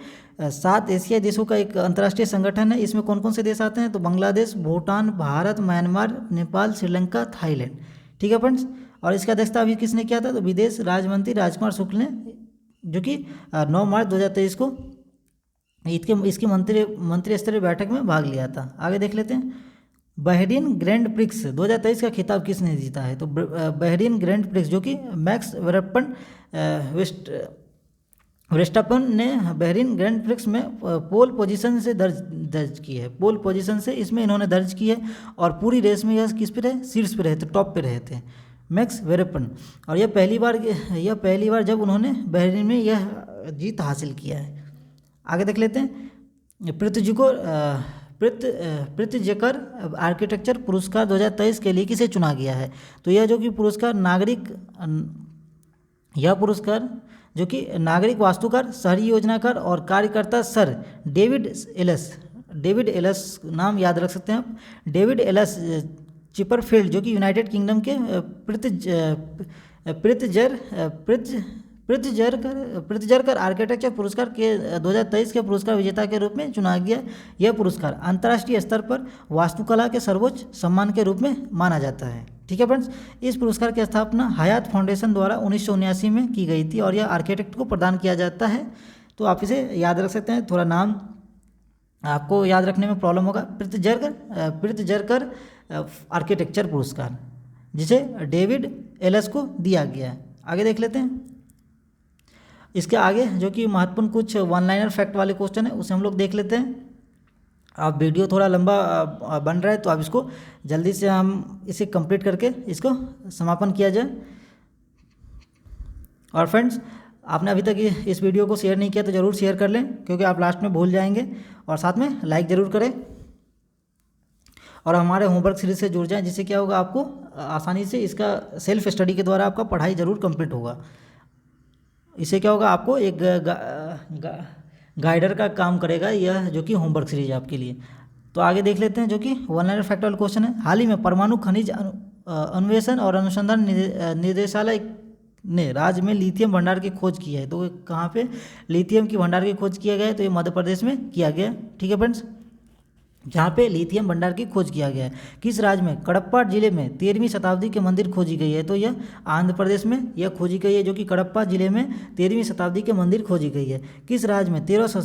[SPEAKER 1] 7 एशियाई देशों का एक अंतर्राष्ट्रीय संगठन है। इसमें कौन कौन से देश आते हैं? तो बांग्लादेश, भूटान, भारत, म्यांमार, नेपाल, श्रीलंका, थाईलैंड। ठीक है फ्रेंड्स। और इसका अध्यक्षता अभी किसने किया था? तो विदेश राज्य मंत्री राजकुमार शुक्ल ने, जो कि 9 मार्च 2023 को इसकी मंत्री स्तरीय बैठक में भाग लिया था। आगे देख लेते हैं। बहरीन ग्रैंड प्रिक्स 2023 का खिताब किसने जीता है? तो बहरीन ग्रैंड प्रिक्स जो कि मैक्स वेस्टअपन ने बहरीन ग्रैंड प्रिक्स में पोल पोजीशन से दर्ज की है। पोल पोजीशन से इसमें इन्होंने दर्ज की है और पूरी रेस में यह किस पे रहे? शीर्ष पे रहे थे, टॉप पे रहे थे मैक्स वेरेपन। और यह पहली बार जब उन्होंने बहरीन में यह जीत हासिल किया है। आगे देख लेते हैं। प्रित्जेकर आर्किटेक्चर पुरस्कार 2023 के लिए किसे चुना गया है? तो यह जो कि पुरस्कार जो कि नागरिक वास्तुकार, शहरी योजनाकार और कार्यकर्ता सर डेविड एलस नाम याद रख सकते हैं आप। डेविड एलस चिपरफील्ड जो कि यूनाइटेड किंगडम के प्रित्जरकर आर्किटेक्चर पुरस्कार के 2023 के पुरस्कार विजेता के रूप में चुना गया। यह पुरस्कार अंतर्राष्ट्रीय स्तर पर वास्तुकला के सर्वोच्च सम्मान के रूप में माना जाता है। ठीक है फ्रेंड्स। इस पुरस्कार की स्थापना हयात फाउंडेशन द्वारा 1979 में की गई थी और यह आर्किटेक्ट को प्रदान किया जाता है। तो आप इसे याद रख सकते हैं, थोड़ा नाम आपको याद रखने में प्रॉब्लम होगा। प्रित्जरकर आर्किटेक्चर पुरस्कार जिसे डेविड एलस को दिया गया है। आगे देख लेते हैं। इसके आगे जो कि महत्वपूर्ण कुछ वन लाइनर फैक्ट वाले क्वेश्चन है उसे हम लोग देख लेते हैं। अब वीडियो थोड़ा लंबा बन रहा है तो अब इसको जल्दी से हम इसे कंप्लीट करके इसको समापन किया जाए। और फ्रेंड्स, आपने अभी तक इस वीडियो को शेयर नहीं किया तो ज़रूर शेयर कर लें, क्योंकि आप लास्ट में भूल जाएंगे। और साथ में लाइक ज़रूर करें और हमारे होमवर्क सीरीज से जुड़ जाएं, जिससे क्या होगा, आपको आसानी से इसका सेल्फ स्टडी के द्वारा आपका पढ़ाई ज़रूर कंप्लीट होगा। इससे क्या होगा, आपको एक गाइडर का काम करेगा यह जो कि होमवर्क सीरीज आपके लिए। तो आगे देख लेते हैं, जो कि वन लाइनर फैक्ट वाला क्वेश्चन है। हाल ही में परमाणु खनिज अन्वेषण और अनुसंधान निदेशालय ने राज्य में लिथियम भंडार की खोज की है। तो कहाँ पे लिथियम की भंडार की खोज किया गया है? तो ये मध्य प्रदेश में किया गया। ठीक है फ्रेंड्स, जहाँ पे लिथियम भंडार की खोज किया गया है। किस राज्य में? कडप्पा जिले में 13वीं शताब्दी के मंदिर खोजी गई है। तो यह आंध्र प्रदेश में यह खोजी गई है, जो कि कडप्पा जिले में 13वीं शताब्दी के मंदिर खोजी गई है। किस राज्य में 1300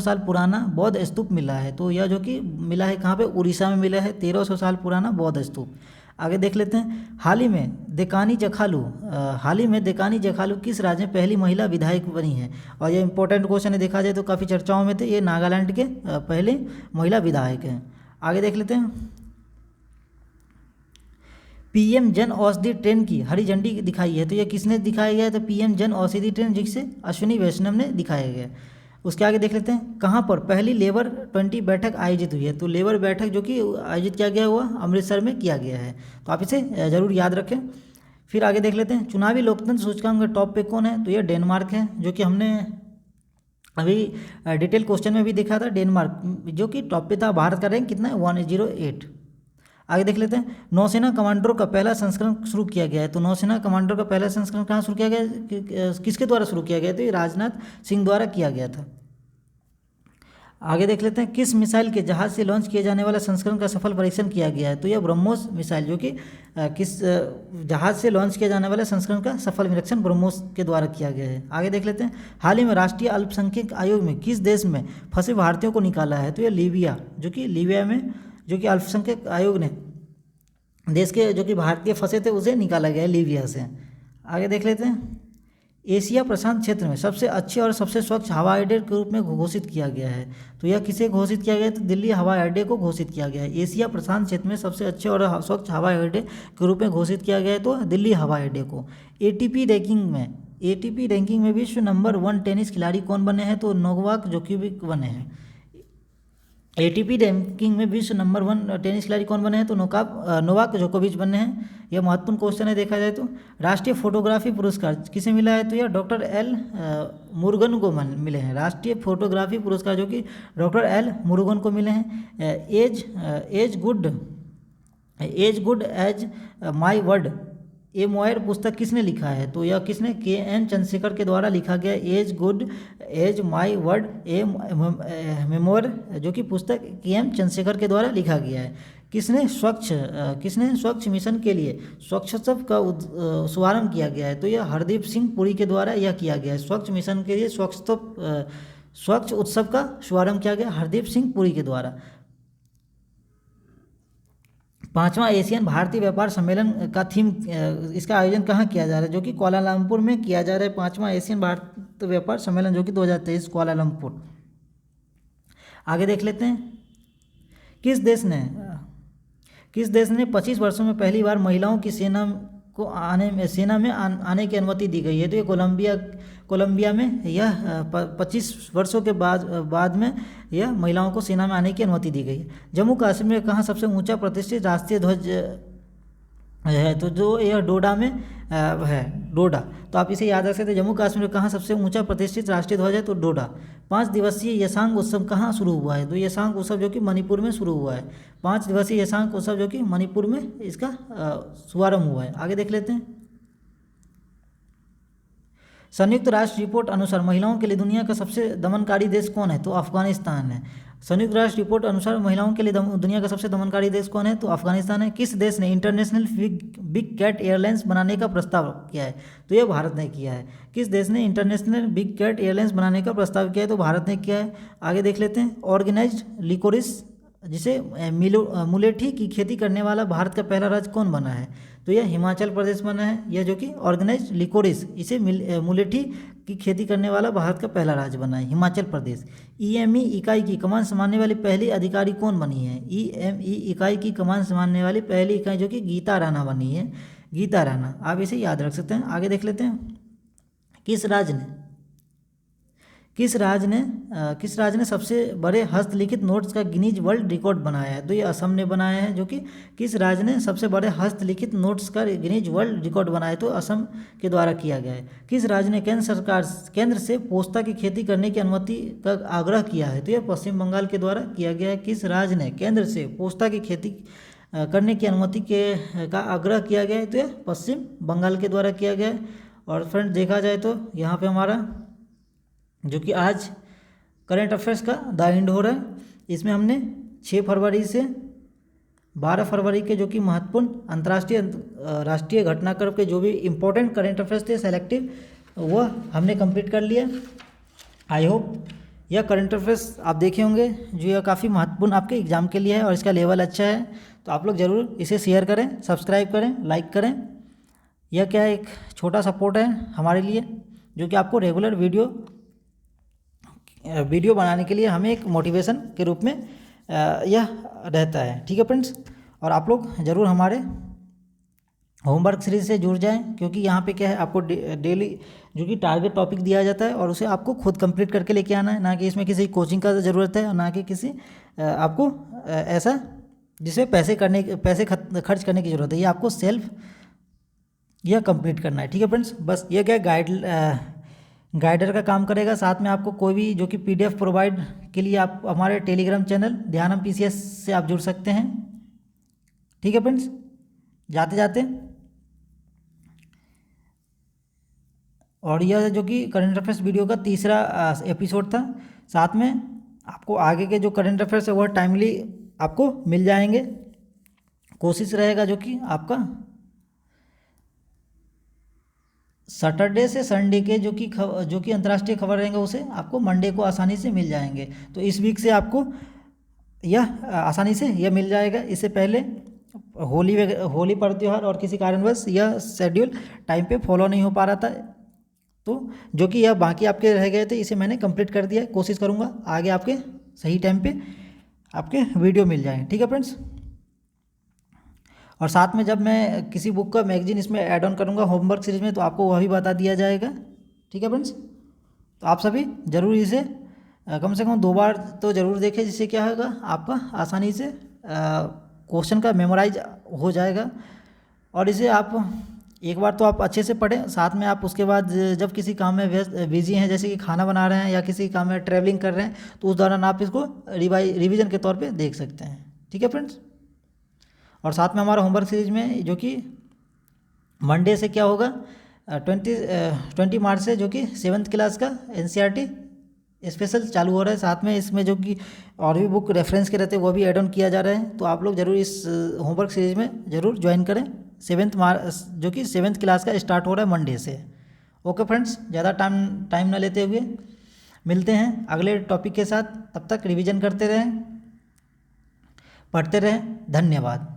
[SPEAKER 1] साल पुराना बौद्ध स्तूप मिला है? तो यह जो कि मिला है कहाँ पे? उड़ीसा में मिला है 1300 साल पुराना बौद्ध स्तूप। आगे देख लेते हैं। हाल ही में देकानी जखालू किस राज्य में पहली महिला विधायक बनी है? और ये इंपॉर्टेंट क्वेश्चन है, देखा जाए तो काफ़ी चर्चाओं में थे। ये नागालैंड के पहले महिला विधायक हैं। आगे देख लेते हैं। पीएम जन औषधि ट्रेन की हरी झंडी दिखाई है। तो ये किसने दिखाया गया है? तो पीएम जन औषधि ट्रेन, जिसे अश्विनी वैष्णव ने दिखाया गया। उसके आगे देख लेते हैं। कहाँ पर पहली लेबर 20 बैठक आयोजित हुई है? तो लेबर बैठक जो कि आयोजित किया गया हुआ अमृतसर में किया गया है। तो आप इसे ज़रूर याद रखें। फिर आगे देख लेते हैं। चुनावी लोकतंत्र सूचकांक में टॉप पे कौन है? तो ये डेनमार्क है, जो कि हमने अभी डिटेल क्वेश्चन में भी देखा था। डेनमार्क जो कि टॉप पे था। भारत का रैंक कितना है? 108। आगे देख लेते हैं। नौसेना कमांडरों का पहला संस्करण शुरू किया गया है। तो नौसेना कमांडरों का पहला संस्करण कहाँ शुरू किया गया? किसके द्वारा शुरू किया गया? तो ये राजनाथ सिंह द्वारा किया गया था। आगे देख लेते हैं। किस मिसाइल के जहाज से लॉन्च किए जाने वाला संस्करण का सफल परीक्षण किया गया है? तो यह ब्रह्मोस मिसाइल, जो कि किस जहाज से लॉन्च किया जाने वाले संस्करण का सफल निरीक्षण ब्रह्मोस के द्वारा किया गया है। आगे देख लेते हैं। हाल ही में राष्ट्रीय अल्पसंख्यक आयोग में किस देश में फंसे भारतीयों को निकाला है? तो यह लीबिया, जो कि लीबिया में जो कि अल्पसंख्यक आयोग ने देश के जो कि भारतीय फंसे थे उसे निकाला गया है लीबिया से। आगे देख लेते हैं। एशिया प्रशांत क्षेत्र में सबसे अच्छे और सबसे स्वच्छ हवाई अड्डे के रूप में घोषित किया गया है। तो यह किसे घोषित किया गया है? तो दिल्ली हवाई अड्डे को घोषित किया गया है। एशिया प्रशांत क्षेत्र में सबसे अच्छे और स्वच्छ हवाई अड्डे के रूप में घोषित किया गया है, तो दिल्ली हवाई अड्डे को। एटीपी रैंकिंग में विश्व नंबर 1 टेनिस खिलाड़ी कौन बने हैं? तो नोवाक जोकोविच बने हैं। एटीपी रैंकिंग में विश्व नंबर 1 टेनिस खिलाड़ी कौन बने हैं? तो नोवाक जोकोविच बने हैं। यह महत्वपूर्ण क्वेश्चन है देखा जाए तो। राष्ट्रीय फोटोग्राफी पुरस्कार किसे मिला है? तो यह डॉक्टर एल मुरुगन को मिले हैं। राष्ट्रीय फोटोग्राफी पुरस्कार जो कि डॉक्टर एल मुरुगन को मिले हैं। As good as my word a memoir पुस्तक किसने लिखा है? तो यह किसने? के.एन. चंद्रशेखर के द्वारा लिखा गया as good as my word a memoir, जो कि पुस्तक के.एम. चंद्रशेखर के द्वारा लिखा गया है। किसने स्वच्छ मिशन के लिए स्वच्छोत्सव का शुभारंभ किया गया है? तो यह हरदीप सिंह पुरी के द्वारा यह किया गया है। स्वच्छ मिशन के लिए स्वच्छ उत्सव का शुभारंभ किया गया हरदीप सिंह पुरी के द्वारा। 5वां एशियन भारतीय व्यापार सम्मेलन का थीम, इसका आयोजन कहाँ किया जा रहा है? जो कि कुआलालंपुर में किया जा रहा है। 5वां एशियन भारतीय व्यापार सम्मेलन जो कि 2023 कुआलालंपुर। आगे देख लेते हैं। किस देश ने 25 वर्षों में पहली बार महिलाओं की सेना में आने की अनुमति दी गई है? तो ये कोलंबिया में यह 25 वर्षों के बाद में यह महिलाओं को सेना में आने की अनुमति दी गई है। जम्मू कश्मीर में कहाँ सबसे ऊंचा प्रतिष्ठित राष्ट्रीय ध्वज है? तो जो यह डोडा में है, डोडा। तो आप इसे याद रख सकते हैं। जम्मू कश्मीर में कहाँ सबसे ऊंचा प्रतिष्ठित राष्ट्रीय ध्वज है? तो डोडा। 5 दिवसीय यसांग उत्सव कहाँ शुरू हुआ है? तो यसांग उत्सव जो कि मणिपुर में शुरू हुआ है। 5 दिवसीय यसांग उत्सव जो कि मणिपुर में इसका शुभारंभ हुआ है। आगे देख लेते हैं। संयुक्त राष्ट्र रिपोर्ट अनुसार महिलाओं के लिए दुनिया का सबसे दमनकारी देश कौन है? तो अफगानिस्तान है। संयुक्त राष्ट्र रिपोर्ट अनुसार महिलाओं के लिए दुनिया का सबसे दमनकारी देश कौन है? तो अफगानिस्तान है। किस देश ने इंटरनेशनल बिग कैट एयरलाइंस बनाने का प्रस्ताव किया है? तो यह भारत ने किया है। किस देश ने इंटरनेशनल बिग कैट एयरलाइंस बनाने का प्रस्ताव किया है? तो भारत ने किया है। आगे देख लेते हैं। ऑर्गेनाइज्ड लिकोरिस जिसे मुलेठी की खेती करने वाला भारत का पहला राज्य कौन बना है? तो यह हिमाचल प्रदेश बना है। यह जो कि ऑर्गेनाइज्ड लिकोरिस इसे मुलेठी की खेती करने वाला भारत का पहला राज्य बना है, हिमाचल प्रदेश। ईएमई इकाई की कमान संभालने वाली पहली अधिकारी कौन बनी है? ईएमई इकाई की कमान संभालने वाली पहली इकाई जो कि गीता राणा बनी है, गीता राणा। आप इसे याद रख सकते हैं। आगे देख लेते हैं। किस राज्य ने सबसे बड़े हस्तलिखित नोट्स का गिनीज वर्ल्ड रिकॉर्ड बनाया है? तो ये असम ने बनाया है। जो कि किस राज्य ने सबसे बड़े हस्तलिखित नोट्स का गिनीज वर्ल्ड रिकॉर्ड बनाया है? तो असम के द्वारा किया गया है। किस राज्य ने केंद्र से पोस्ता की खेती करने की अनुमति का आग्रह किया है? तो यह पश्चिम बंगाल के द्वारा किया गया है। किस राज्य ने केंद्र से पोस्ता की खेती करने की अनुमति का आग्रह किया गया है? तो यह पश्चिम बंगाल के द्वारा किया गया है। और फ्रेंड्स देखा जाए तो यहाँ पे हमारा जो कि आज करंट अफेयर्स का द एंड हो रहा है। इसमें हमने 6 फरवरी से 12 फरवरी के जो कि महत्वपूर्ण अंतर्राष्ट्रीय राष्ट्रीय घटनाक्रम के जो भी इम्पोर्टेंट करंट अफेयर्स थे सेलेक्टिव, वह हमने कंप्लीट कर लिया। आई होप यह करंट अफेयर्स आप देखे होंगे जो यह काफ़ी महत्वपूर्ण आपके एग्जाम के लिए है और इसका लेवल अच्छा है। तो आप लोग ज़रूर इसे शेयर करें, सब्सक्राइब करें, लाइक करें। यह क्या है, एक छोटा सपोर्ट है हमारे लिए जो कि आपको रेगुलर वीडियो बनाने के लिए हमें एक मोटिवेशन के रूप में यह रहता है। ठीक है फ्रेंड्स, और आप लोग ज़रूर हमारे होमवर्क सीरीज से जुड़ जाएं, क्योंकि यहाँ पे क्या है, आपको डेली जो कि टारगेट टॉपिक दिया जाता है और उसे आपको खुद कंप्लीट करके लेके आना है, ना कि इसमें किसी कोचिंग का ज़रूरत है और ना कि किसी आपको ऐसा जिसमें पैसे खर्च करने की ज़रूरत है। ये आपको सेल्फ यह कंप्लीट करना है। ठीक है फ्रेंड्स, बस ये क्या गाइडर का काम करेगा। साथ में आपको कोई भी जो कि PDF प्रोवाइड के लिए आप हमारे टेलीग्राम चैनल ध्यानम PCS से आप जुड़ सकते हैं। ठीक है फ्रेंड्स, जाते जाते और यह जो कि करंट अफेयर्स वीडियो का तीसरा एपिसोड था। साथ में आपको आगे के जो करंट अफेयर्स है वह टाइमली आपको मिल जाएंगे। कोशिश रहेगा जो कि आपका सैटरडे से संडे के जो कि अंतर्राष्ट्रीय खबर रहेंगे उसे आपको मंडे को आसानी से मिल जाएंगे। तो इस वीक से आपको यह आसानी से यह मिल जाएगा। इससे पहले होली पर्व त्यौहार और किसी कारणवश यह शेड्यूल टाइम पे फॉलो नहीं हो पा रहा था, तो जो कि यह बाकी आपके रह गए थे इसे मैंने कंप्लीट कर दिया। कोशिश करूँगा आगे आपके सही टाइम पे आपके वीडियो मिल जाए। ठीक है फ्रेंड्स, और साथ में जब मैं किसी बुक का मैगजीन इसमें ऐड ऑन करूँगा होमवर्क सीरीज में, तो आपको वह भी बता दिया जाएगा। ठीक है फ्रेंड्स, तो आप सभी ज़रूर इसे कम से कम 2 बार तो ज़रूर देखें, जिससे क्या होगा आपका आसानी से क्वेश्चन का मेमोराइज हो जाएगा। और इसे आप एक बार तो आप अच्छे से पढ़ें, साथ में आप उसके बाद जब किसी काम में व्यस्त बिजी हैं, जैसे कि खाना बना रहे हैं या किसी काम में ट्रैवलिंग कर रहे हैं, तो उस दौरान आप इसको रिवीजन के तौर पे देख सकते हैं। ठीक है फ्रेंड्स। और साथ में हमारा होमवर्क सीरीज में जो कि मंडे से क्या होगा 20 मार्च से जो कि 7th क्लास का NCERT स्पेशल चालू हो रहा है। साथ में इसमें जो कि और भी बुक रेफरेंस के रहते हैं वो भी ऐड ऑन किया जा रहा है। तो आप लोग ज़रूर इस होमवर्क सीरीज में ज़रूर ज्वाइन करें। 7th मार्च जो कि 7th क्लास का स्टार्ट हो रहा है मंडे से। ओके फ्रेंड्स, ज़्यादा टाइम ना लेते हुए मिलते हैं अगले टॉपिक के साथ। तब तक रिवीजन करते रहें, पढ़ते रहें। धन्यवाद।